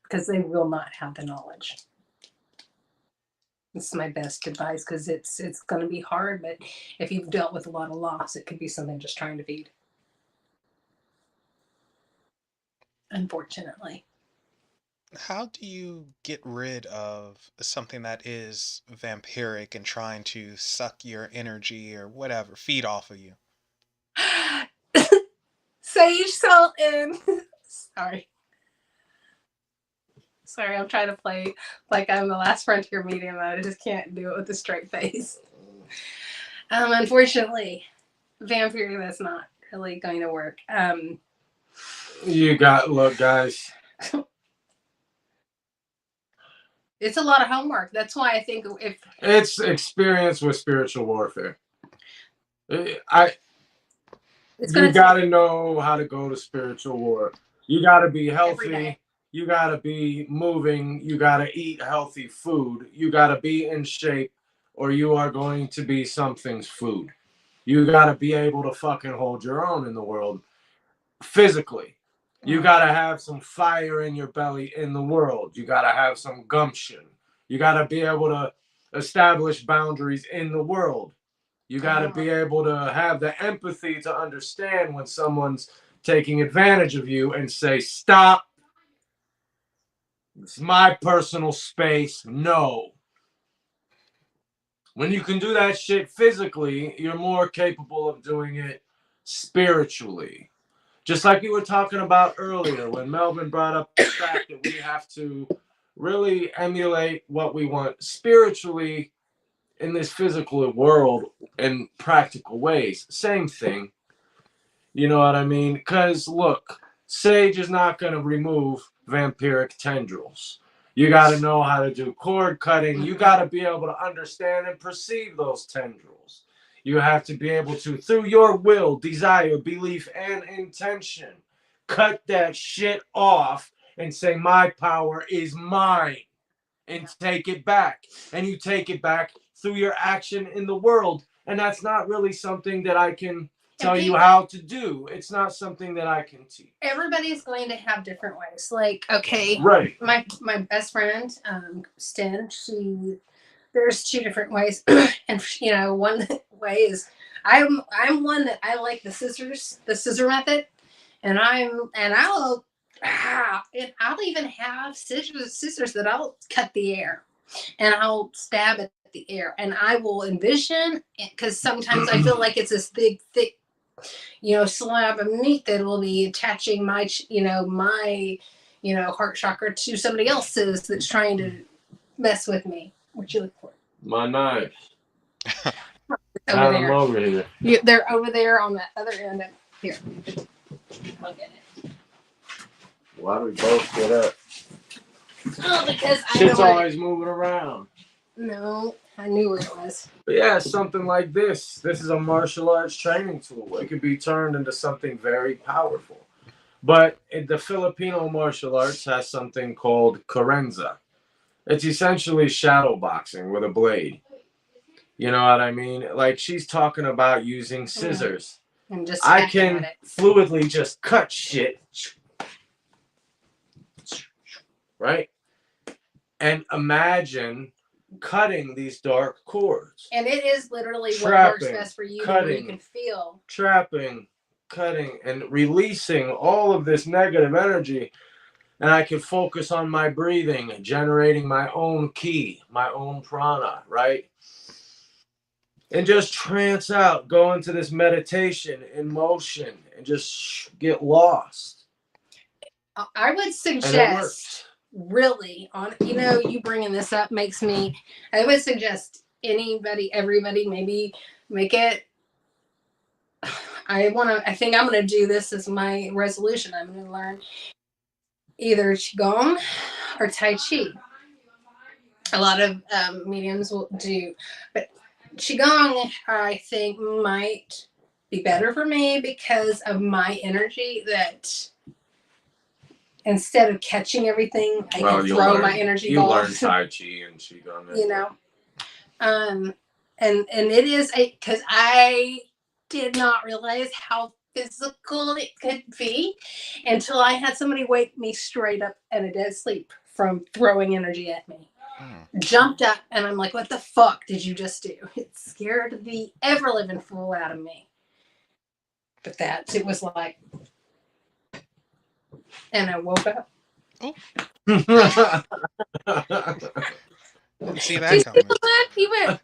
Because they will not have the knowledge. This is my best advice because it's going to be hard, but if you've dealt with a lot of loss, it could be something just trying to feed. Unfortunately. How do you get rid of something that is vampiric and trying to suck your energy or whatever, feed off of you? Sage, salt, and Sorry, I'm trying to play like I'm the last frontier medium. I just can't do it with a straight face. Unfortunately, vampire, that's not really going to work. Look, guys. It's a lot of homework. That's why I think if it's experience with spiritual warfare. You got to know how to go to spiritual war. You got to be healthy. You got to be moving. You got to eat healthy food. You got to be in shape or you are going to be something's food. You got to be able to fucking hold your own in the world physically. You got to have some fire in your belly in the world. You got to have some gumption. You got to be able to establish boundaries in the world. You got to be able to have the empathy to understand when someone's taking advantage of you and say, stop. It's my personal space. No. When you can do that shit physically, you're more capable of doing it spiritually. Just like we were talking about earlier when Melvin brought up the fact that we have to really emulate what we want spiritually in this physical world in practical ways. Same thing. You know what I mean? Because look, sage is not going to remove vampiric tendrils. You got to know how to do cord cutting. You got to be able to understand and perceive those tendrils. You have to be able to, through your will, desire, belief, and intention, cut that shit off and say, my power is mine, and take it back. And you take it back through your action in the world. And that's not really something that I can tell you how to do. It's not something that I can teach. Everybody's going to have different ways. Like, okay, right. My best friend, Stin, there's two different ways, and one way is I'm one that I like the scissor method, and I'll even have scissors that I'll cut the air, and I'll stab at the air, and I will envision, because sometimes I feel like it's this big thick slab of meat that will be attaching my heart chakra to somebody else's that's trying to mess with me. What you look for? My knife. Over there. Over here. They're over there on the other end. Here. I'll get it. Why do we both get up? Oh, because shit's always moving around. No, I knew where it was. But yeah, something like this. This is a martial arts training tool. It could be turned into something very powerful. But the Filipino martial arts has something called Carenza. It's essentially shadow boxing with a blade. You know what I mean? Like, she's talking about using scissors. And just I can fluidly just cut shit. Right? And imagine cutting these dark cords. And it is literally what works best for you, where you can feel. Trapping, cutting, and releasing all of this negative energy. And I can focus on my breathing, generating my own ki, my own prana, right? And just trance out, go into this meditation in motion, and just get lost. I would suggest, really, you bringing this up makes me, I would suggest everybody, maybe make it, I think I'm going to do this as my resolution. I'm going to learn either Qigong or Tai Chi. A lot of mediums will do, but Qigong, I think, might be better for me because of my energy, that instead of catching everything, I can throw my energy balls. You learn Tai Chi and Qigong. And it is because I did not realize how physical it could be until I had somebody wake me straight up in a dead sleep from throwing energy at me. Jumped up, and I'm like, what the fuck did you just do? It scared the ever-living fool out of me. But it was like, and I woke up. Oh. Didn't see that coming. He went.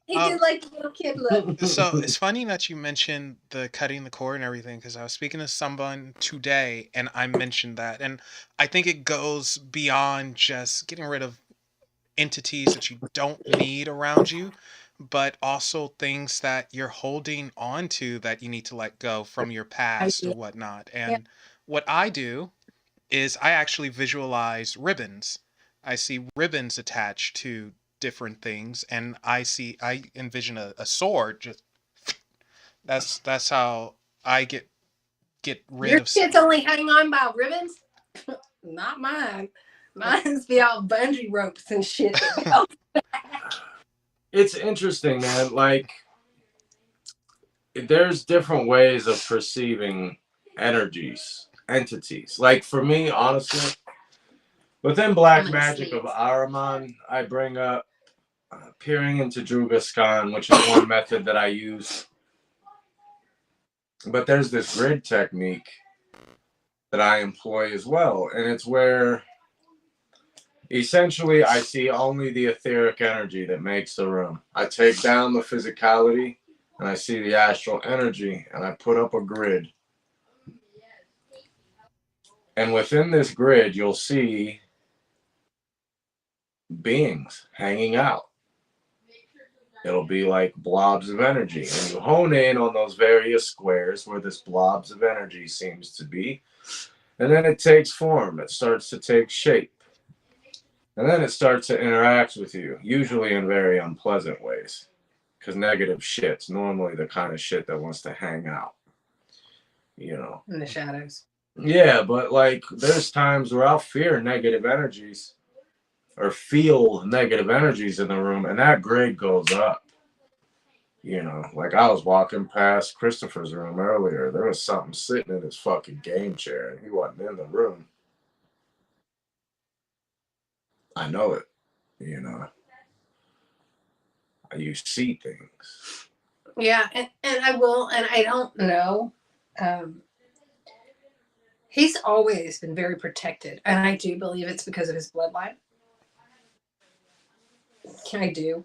He did like a little kid look. So it's funny that you mentioned the cutting the cord and everything, because I was speaking to someone today and I mentioned that. And I think it goes beyond just getting rid of entities that you don't need around you, but also things that you're holding on to that you need to let go from your past or whatnot. And what I do is I actually visualize ribbons. I see ribbons attached to different things, and I envision a sword. Just that's how I get rid Your of shit's only hang on by ribbons. Not mine. Mine's be all bungee ropes and shit. It's interesting, man. Like, there's different ways of perceiving entities. Like for me, honestly, within Black Magic of Ahriman, I bring up peering into Drugaskan, which is one method that I use. But there's this grid technique that I employ as well, and it's where essentially I see only the etheric energy that makes the room. I take down the physicality and I see the astral energy, and I put up a grid. And within this grid, you'll see beings hanging out. It'll be like blobs of energy. And you hone in on those various squares where this blobs of energy seems to be. And then it takes form. It starts to take shape. And then it starts to interact with you, usually in very unpleasant ways. Because negative shit's normally the kind of shit that wants to hang out. You know. In the shadows. Yeah, but like there's times where I'll fear negative energies or feel negative energies in the room, and that grade goes up. You know, like I was walking past Christopher's room earlier. There was something sitting in his fucking game chair, and he wasn't in the room. I know it, you know. You see things. Yeah, and I will, and I don't know. He's always been very protected, and I do believe it's because of his bloodline. I do.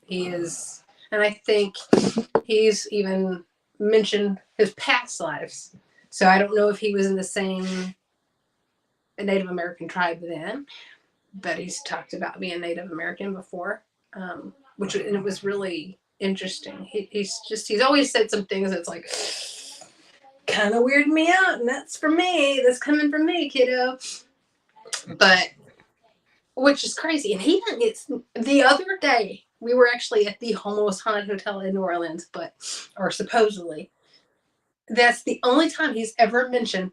He is, and I think he's even mentioned his past lives. So I don't know if he was in the same Native American tribe then, but he's talked about being Native American before, and it was really interesting. He's always said some things that's like kind of weirding me out, and that's for me. That's coming from me, kiddo. But which is crazy. And he didn't get the other day. We were actually at the most haunted hotel in New Orleans, or supposedly, that's the only time he's ever mentioned.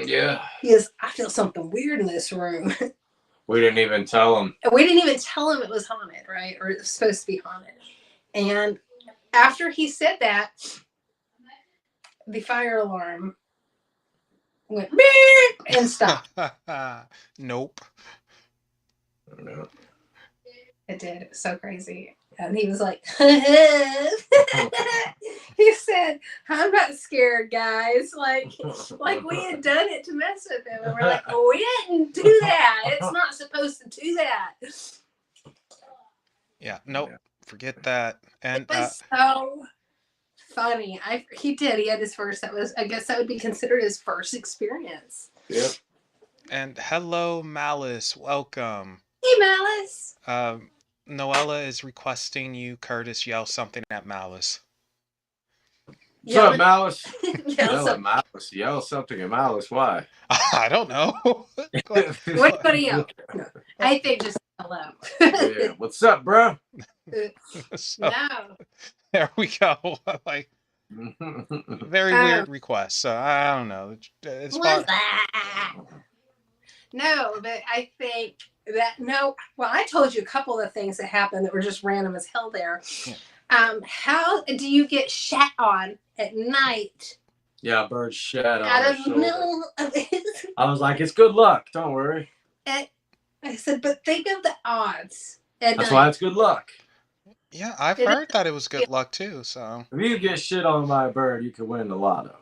Yeah. He is. I feel something weird in this room. We didn't even tell him. We didn't even tell him it was haunted, right? Or it was supposed to be haunted. And after he said that, the fire alarm went beep and stopped. Nope. No. It did. It was so crazy. And he was like, he said, I'm not scared, guys. Like we had done it to mess with him. And we're like, oh, we didn't do that. It's not supposed to do that. Yeah, nope. Yeah. Forget that. And it was so funny. He had his first, I guess that would be considered his first experience. Yep. And hello, Malice. Welcome. Hey, Malice. Noella is requesting you, Kurtis, yell something at Malice. What's up, Malice? Yell at Malice. Yell something at Malice. Why? I don't know. What do you yell? No. I think just hello. Yeah. What's up, bro? So, no. There we go. Like, very weird request. So I don't know. It's what's that? No, but I think that well, I told you a couple of things that happened that were just random as hell there. Yeah. How do you get shat on at night? Yeah, bird shat on out of the middle of it. I was like, it's good luck. Don't worry. And I said, but think of the odds. That's why it's good luck. Yeah, I've heard that it was good luck too. So if you get shit on by a bird, you could win the lotto.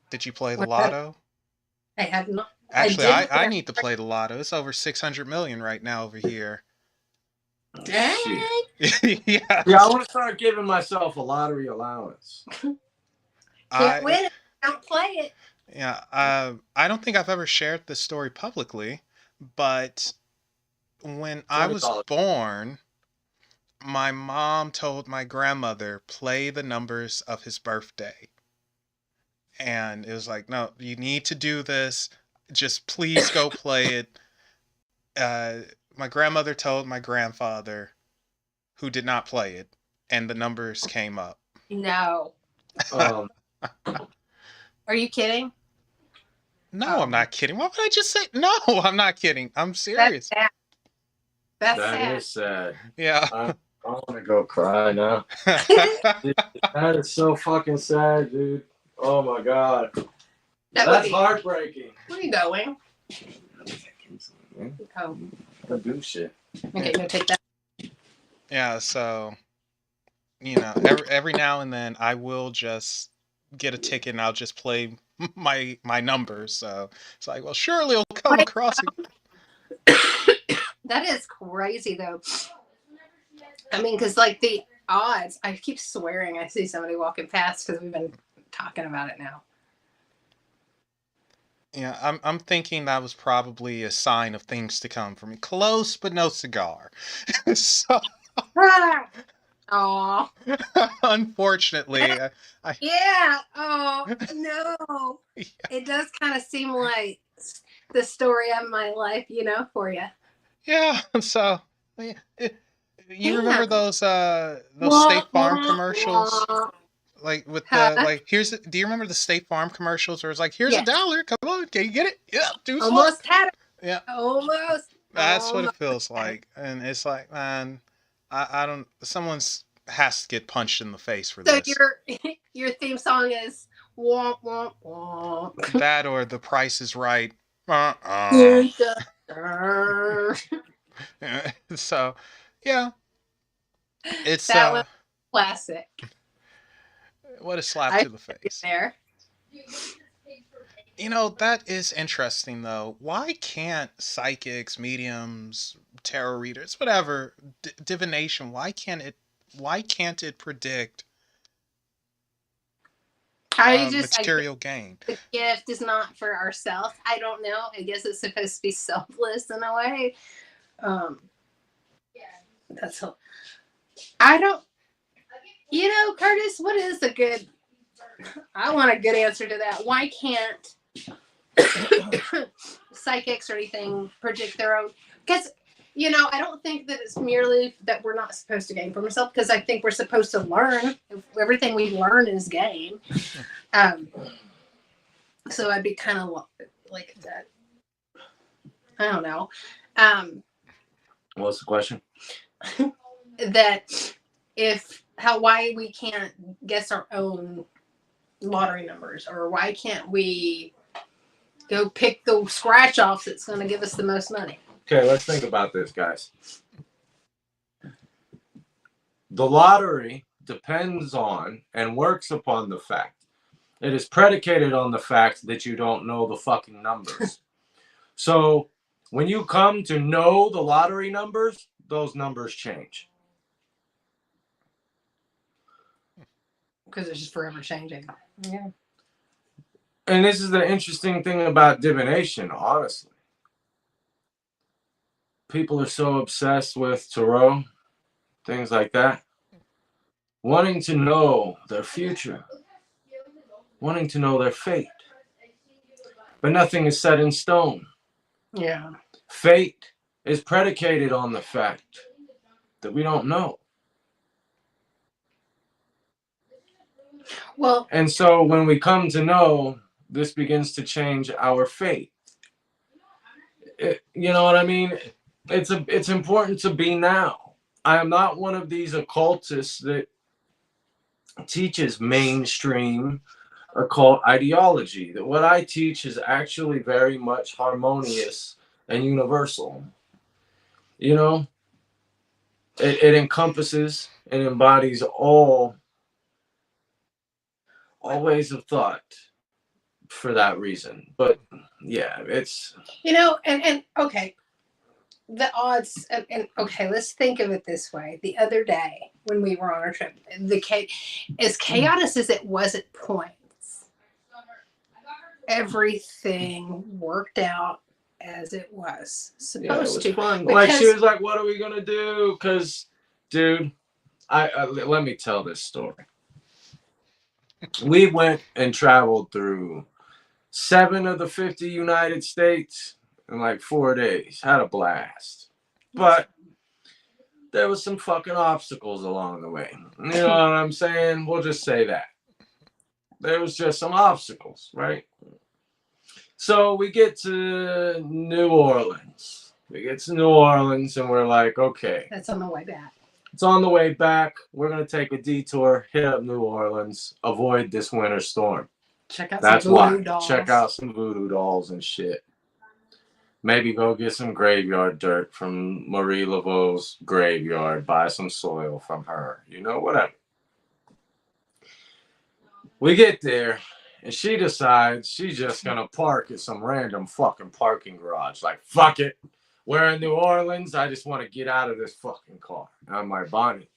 Did you play the lotto? I have not. Actually, I need to play the lotto. It's over 600 million right now over here. Dang. Yeah, I want to start giving myself a lottery allowance. Can't win it. Don't play it. Yeah, I don't think I've ever shared this story publicly, but when I was born, my mom told my grandmother, play the numbers of his birthday. And it was like, no, you need to do this. Just please go play it. My grandmother told my grandfather, who did not play it, and the numbers came up. No. Are you kidding? No, I'm not kidding. Why would I just say no? I'm not kidding. I'm serious. That's sad. That is sad. Yeah. I want to go cry now. That is so fucking sad, dude. Oh my god. That's heartbreaking. Where are you going? Oh. Don't do shit. Okay, no, take that. Yeah, so every now and then I will just get a ticket and I'll just play my numbers. So it's like, well, surely it'll come across. That is crazy, though. I mean, because like the odds, I keep swearing I see somebody walking past because we've been talking about it now. Yeah, I'm thinking that was probably a sign of things to come for me. Close, but no cigar. So, Oh. Unfortunately, Yeah. Oh no. Yeah. It does kind of seem like the story of my life, for you. Yeah. So, you remember those State Farm commercials? Like with the do you remember the State Farm commercials where it's like, here's $1, come on, can you get it? Yeah, do almost had it. Yeah, almost. That's what it feels like, and it's like, man, I don't. Someone has to get punched in the face for this. So your theme song is womp womp womp. That or The Price is Right. So, yeah, it's that was classic. What a slap to the face. There. That is interesting, though. Why can't psychics, mediums, tarot readers, whatever, divination, why can't it predict material gain? The gift is not for ourselves. I don't know. I guess it's supposed to be selfless in a way. That's all. I don't. Kurtis, what is the good? I want a good answer to that. Why can't psychics or anything predict their own? Because, I don't think that it's merely that we're not supposed to gain from ourselves, because I think we're supposed to learn. Everything we learn is gain. So I'd be kind of like that. I don't know. What's the question? That why we can't guess our own lottery numbers, or why can't we go pick the scratch offs that's going to give us the most money? Okay, let's think about this, guys. The lottery depends on and works upon the fact. It is predicated on the fact that you don't know the fucking numbers. So when you come to know the lottery numbers, those numbers change. Because it's just forever changing. Yeah. And this is the interesting thing about divination, honestly. People are so obsessed with tarot, things like that, wanting to know their future, wanting to know their fate. But nothing is set in stone. Yeah. Fate is predicated on the fact that we don't know. Well, and so when we come to know, this begins to change our fate. You know what I mean? It's important to be now. I am not one of these occultists that teaches mainstream occult ideology. That what I teach is actually very much harmonious and universal. It encompasses and embodies all ways of thought for that reason. But yeah, it's and okay, the odds and okay, let's think of it this way. The other day when we were on our trip, as chaotic as it was at points, everything worked out as it was supposed to. Fun. Like, she was like, what are we gonna do? Because, dude, I let me tell this story. We went and traveled through 7 of the 50 United States in like 4 days. Had a blast. But there was some fucking obstacles along the way. You know what I'm saying? We'll just say that. There was just some obstacles, right? So we get to New Orleans. And we're like, okay. That's on the way back. It's on the way back. We're going to take a detour, hit up New Orleans, avoid this winter storm. Check out That's some voodoo dolls. Check out some voodoo dolls and shit. Maybe go get some graveyard dirt from Marie Laveau's graveyard. Buy some soil from her. You know, whatever. We get there, and she decides she's just going to park at some random fucking parking garage. Like, fuck it. We're in New Orleans. I just want to get out of this fucking car. I'm like, Bonnie.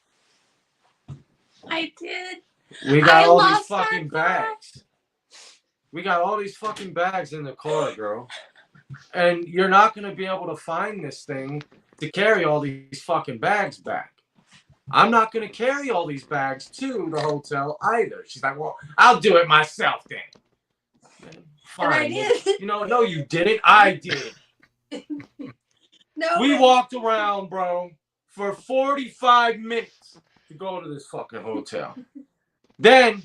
I did. We got all these fucking bags. We got all these fucking bags in the car, girl. And you're not going to be able to find this thing to carry all these fucking bags back. I'm not going to carry all these bags to the hotel either. She's like, well, I'll do it myself then. Fine. And I did. You know, no, you didn't. I did. No. We walked around, bro, for 45 minutes to go to this fucking hotel. Then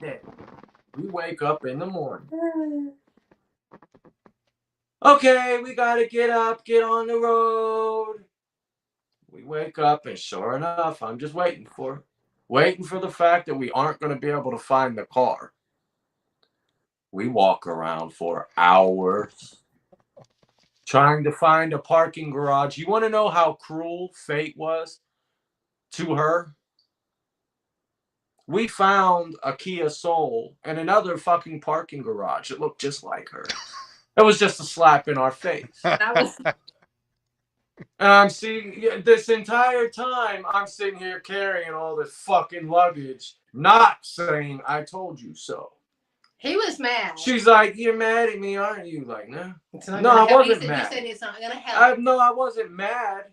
we wake up in the morning. Okay, we gotta get up, get on the road. We wake up, and sure enough, I'm just waiting for the fact that we aren't going to be able to find the car. We walk around for hours trying to find a parking garage. You want to know how cruel fate was to her? We found a Kia Soul and another fucking parking garage. It looked just like her. It was just a slap in our face. And I'm seeing this entire time, I'm sitting here carrying all this fucking luggage, not saying I told you so. He was mad. She's like, you're mad at me, aren't you? Like, no. No, I wasn't mad. You said it's not going to help. No, I wasn't mad.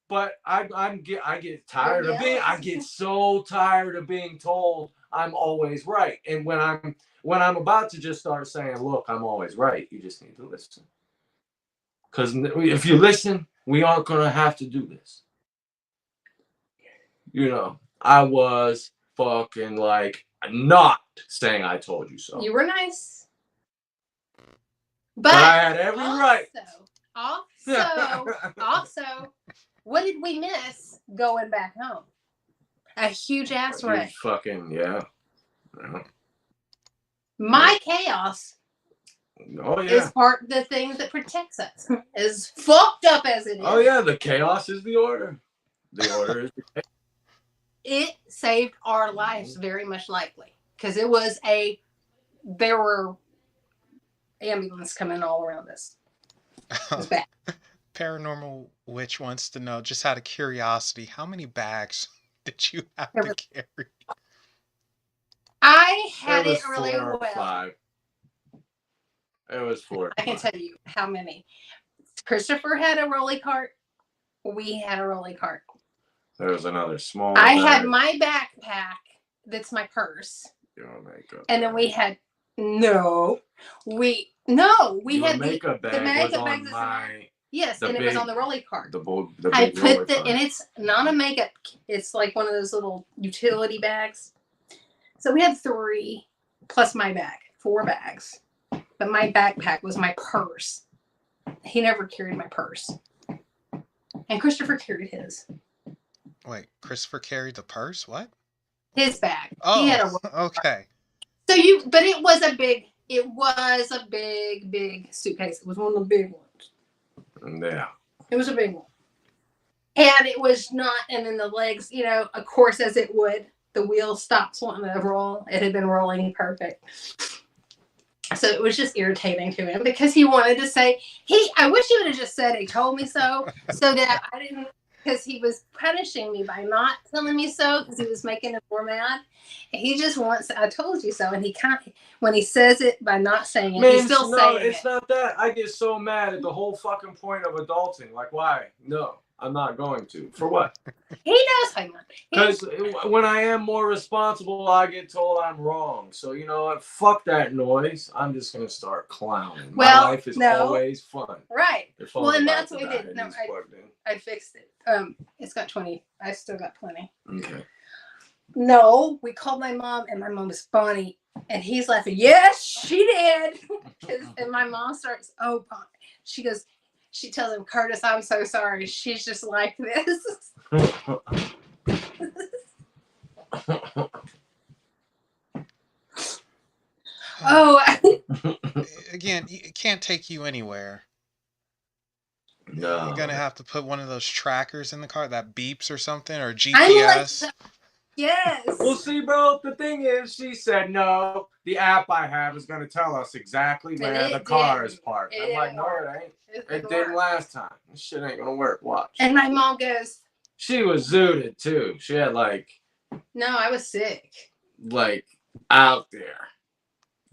But I get tired of being. I get so tired of being told I'm always right. And when I'm about to just start saying, look, I'm always right, you just need to listen. Because if you listen, we aren't gonna have to do this. You know, I was fucking like not saying I told you so. You were nice, but I had every right. Also, what did we miss going back home? A huge ass wreck. Fucking yeah. My chaos is part of the thing that protects us. As fucked up as it is. Oh yeah, the chaos is the order. The order is the chaos. It saved our lives very much likely. Because there were ambulances coming all around us. It was bad. Paranormal Witch wants to know, just out of curiosity, how many bags did you have to carry? I had it really well. 5. It was 4. I can tell you how many. Christopher had a rolly cart. We had a rolly cart. There was another small I bag. had my backpack. That's my purse. Your makeup. And then we had the makeup bag. The makeup bag. Yes, and it was on the rolly cart. I put and it's not a makeup. It's like one of those little utility bags. So we had 3 plus my bag, 4 bags. But my backpack was my purse. He never carried my purse. And Christopher carried his. Wait, Christopher carried the purse? What? His bag. Oh, he had okay. So but it was a big suitcase. It was one of the big ones. Yeah. It was a big one. And it was not, and then the legs, of course, as it would, the wheel stops wanting to roll. It had been rolling perfect. So it was just irritating to him because he wanted to say, I wish he would have just said he told me so that I didn't, because he was punishing me by not telling me so because he was making him more mad. He just wants, I told you so. And he when he says it by not saying it, he's still saying it. It's not that. I get so mad at the whole fucking point of adulting. Like, why? No, I'm not going to. For what? He knows how much. Because when I am more responsible, I get told I'm wrong. So, you know what? Fuck that noise. I'm just going to start clowning. My life is always fun. Right. Well, and that's what we did. No, I fixed it. It's got 20. I still got plenty. Okay. No, we called my mom, and my mom was Bonnie, and he's laughing. Yes, she did. And my mom starts, Bonnie. She goes, she tells him, Kurtis, I'm so sorry. She's just like this. Again, it can't take you anywhere. No. You're gonna have to put one of those trackers in the car that beeps or something, or GPS. Yes. Well, see, bro, the thing is, she said, no, the app I have is going to tell us exactly where the car is parked. I'm like, no, it ain't. It didn't last time. This shit ain't going to work. Watch. And my mom goes. She was zooted, too. She had, like. No, I was sick. Like, out there.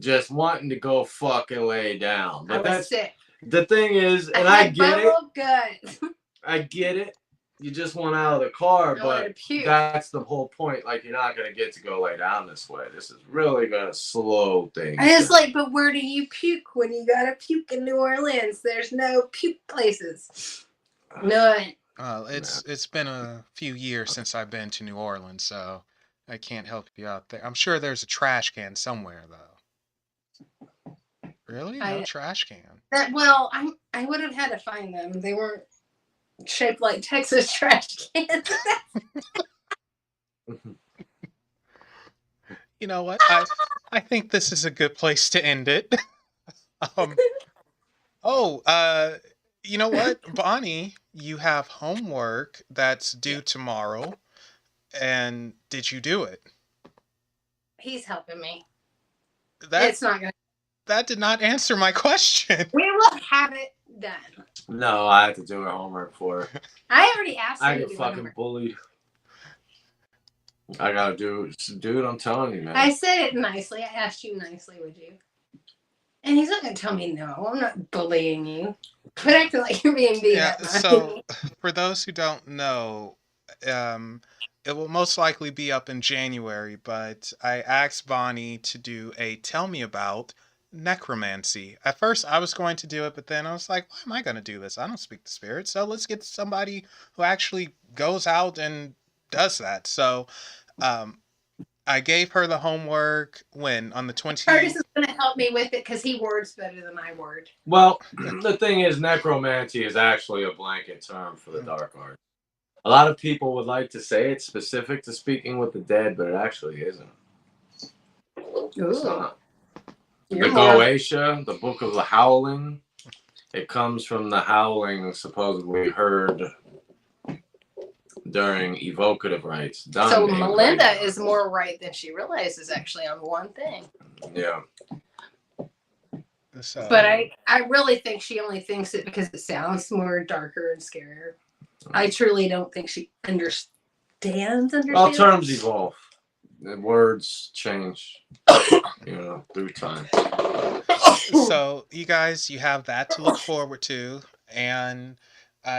Just wanting to go fucking lay down. But I was sick. The thing is, and I get it. Gut. I get it. You just want out of the car, but that's the whole point. Like, you're not going to get to go lay down this way. This is really going to slow things down. It's like, but where do you puke when you got to puke in New Orleans? There's no puke places. None. It's been a few years since I've been to New Orleans, so I can't help you out there. I'm sure there's a trash can somewhere, though. Really? No trash can? I would have had to find them. They weren't shaped like Texas trash cans. You know what? I think this is a good place to end it. You know what, Bonnie? You have homework that's due tomorrow, and did you do it? He's helping me. It's not gonna. That did not answer my question. We will have it done. No, I have to do her homework for her. I already asked her. I get fucking bullied. I gotta do it. I'm telling you, man. I said it nicely. I asked you nicely, would you? And he's not gonna tell me no. I'm not bullying you. Quit acting like you're being beat up. So, for those who don't know, it will most likely be up in January, but I asked Bonnie to do a Tell Me About necromancy. At first, I was going to do it, but then I was like, why am I going to do this? I don't speak to spirits, so let's get somebody who actually goes out and does that. So, I gave her the homework on the 20th. Curtis is going to help me with it because he words better than I word. Well, the thing is, necromancy is actually a blanket term for the dark arts. A lot of people would like to say it's specific to speaking with the dead, but it actually isn't. Ooh. It's not. The Goetia, the Book of the Howling, it comes from the howling supposedly heard during evocative rites. So Melinda is more right than she realizes actually on one thing. Yeah. But I really think she only thinks it because it sounds more darker and scarier. I truly don't think she understands. Well, terms evolve. The words change, through time. So, you guys, you have that to look forward to. And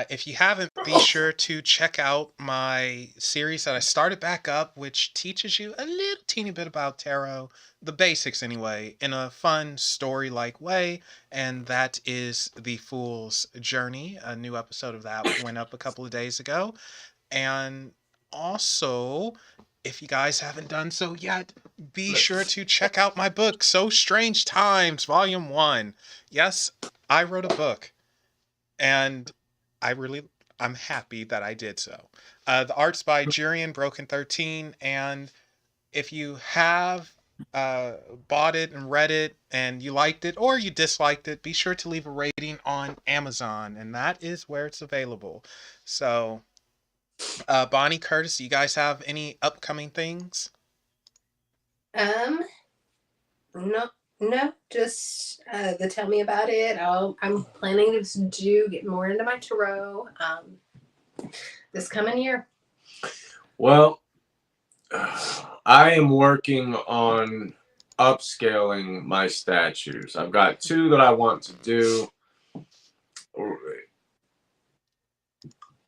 if you haven't, be sure to check out my series that I started back up, which teaches you a little teeny bit about tarot, the basics anyway, in a fun story-like way. And that is The Fool's Journey. A new episode of that went up a couple of days ago. And also, if you guys haven't done so yet, be sure to check out my book, So Strange Times, Volume 1. Yes, I wrote a book. And I'm happy that I did so. The art's by Jurian Broken 13, and if you have bought it and read it and you liked it or you disliked it, be sure to leave a rating on Amazon, and that is where it's available. So, Bonnie, Kurtis, do you guys have any upcoming things? No, just the Tell Me About It. I'm planning to get more into my tarot this coming year. Well, I am working on upscaling my statues. I've got 2 that I want to do.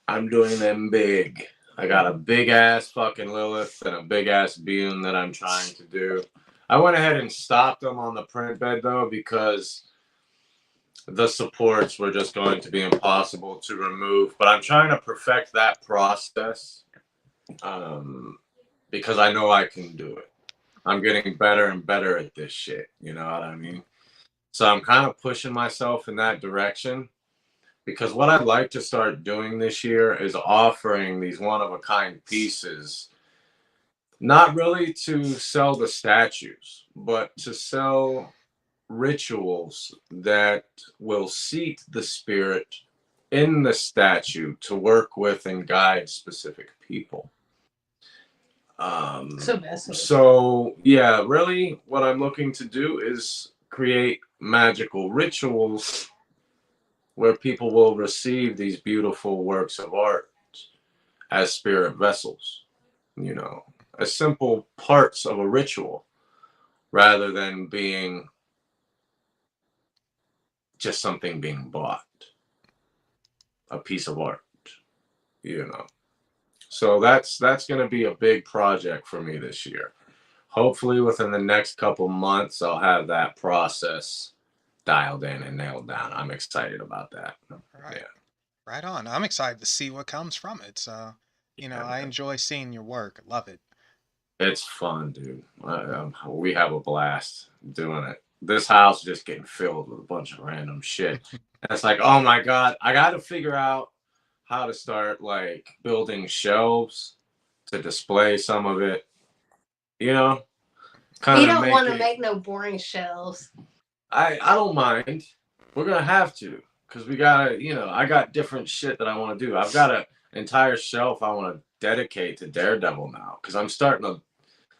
I'm doing them big. I got a big ass fucking Lilith and a big ass Beam that I'm trying to do. I went ahead and stopped them on the print bed though because the supports were just going to be impossible to remove. But I'm trying to perfect that process because I know I can do it. I'm getting better and better at this shit. You know what I mean? So I'm kind of pushing myself in that direction. Because what I'd like to start doing this year is offering these one-of-a-kind pieces, not really to sell the statues, but to sell rituals that will seat the spirit in the statue to work with and guide specific people. So yeah, really what I'm looking to do is create magical rituals where people will receive these beautiful works of art as spirit vessels, you know, as simple parts of a ritual rather than being just something being bought, a piece of art, you know. So that's going to be a big project for me this year. Hopefully within the next couple months, I'll have that process dialed in and nailed down. I'm excited about that. Right. Yeah. Right on. I'm excited to see what comes from it. So, you know, I enjoy seeing your work. I love it. It's fun, dude. We have a blast doing it. This house is just getting filled with a bunch of random shit. And it's like, oh my God, I got to figure out how to start like building shelves to display some of it. You know, you don't want to make no boring shelves. I don't mind. We're gonna have to, because we gotta, you know, I got different shit that I want to do. I've got an entire shelf I want to dedicate to Daredevil now, because I'm starting to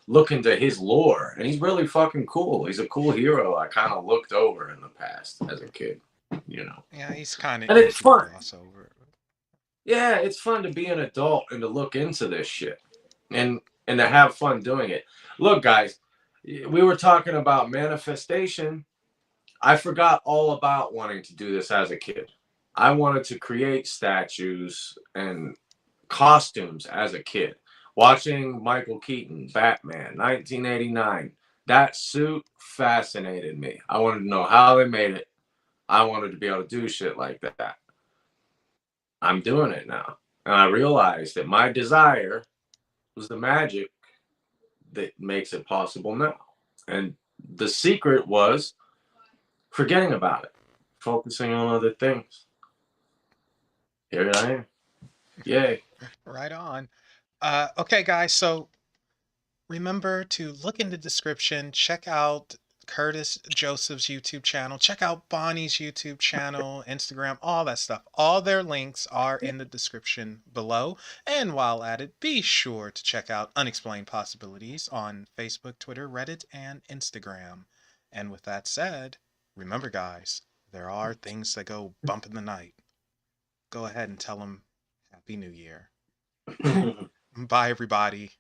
look into his lore, and he's really fucking cool. He's a cool hero I kind of looked over in the past as a kid, you know. Yeah, he's kind of, and it's fun. Crossover. Yeah, it's fun to be an adult and to look into this shit, and to have fun doing it. Look, guys, we were talking about manifestation. I forgot all about wanting to do this as a kid. I wanted to create statues and costumes as a kid. Watching Michael Keaton, Batman, 1989, that suit fascinated me. I wanted to know how they made it. I wanted to be able to do shit like that. I'm doing it now. And I realized that my desire was the magic that makes it possible now. And the secret was forgetting about it, focusing on other things. Here I am. Yay. Right on. Okay, guys. So remember to look in the description, check out Curtis Joseph's YouTube channel, check out Bonnie's YouTube channel, Instagram, all that stuff. All their links are in the description below. And while at it, be sure to check out Unexplained Possibilities on Facebook, Twitter, Reddit, and Instagram. And with that said, remember, guys, there are things that go bump in the night. Go ahead and tell them Happy New Year. Bye, everybody.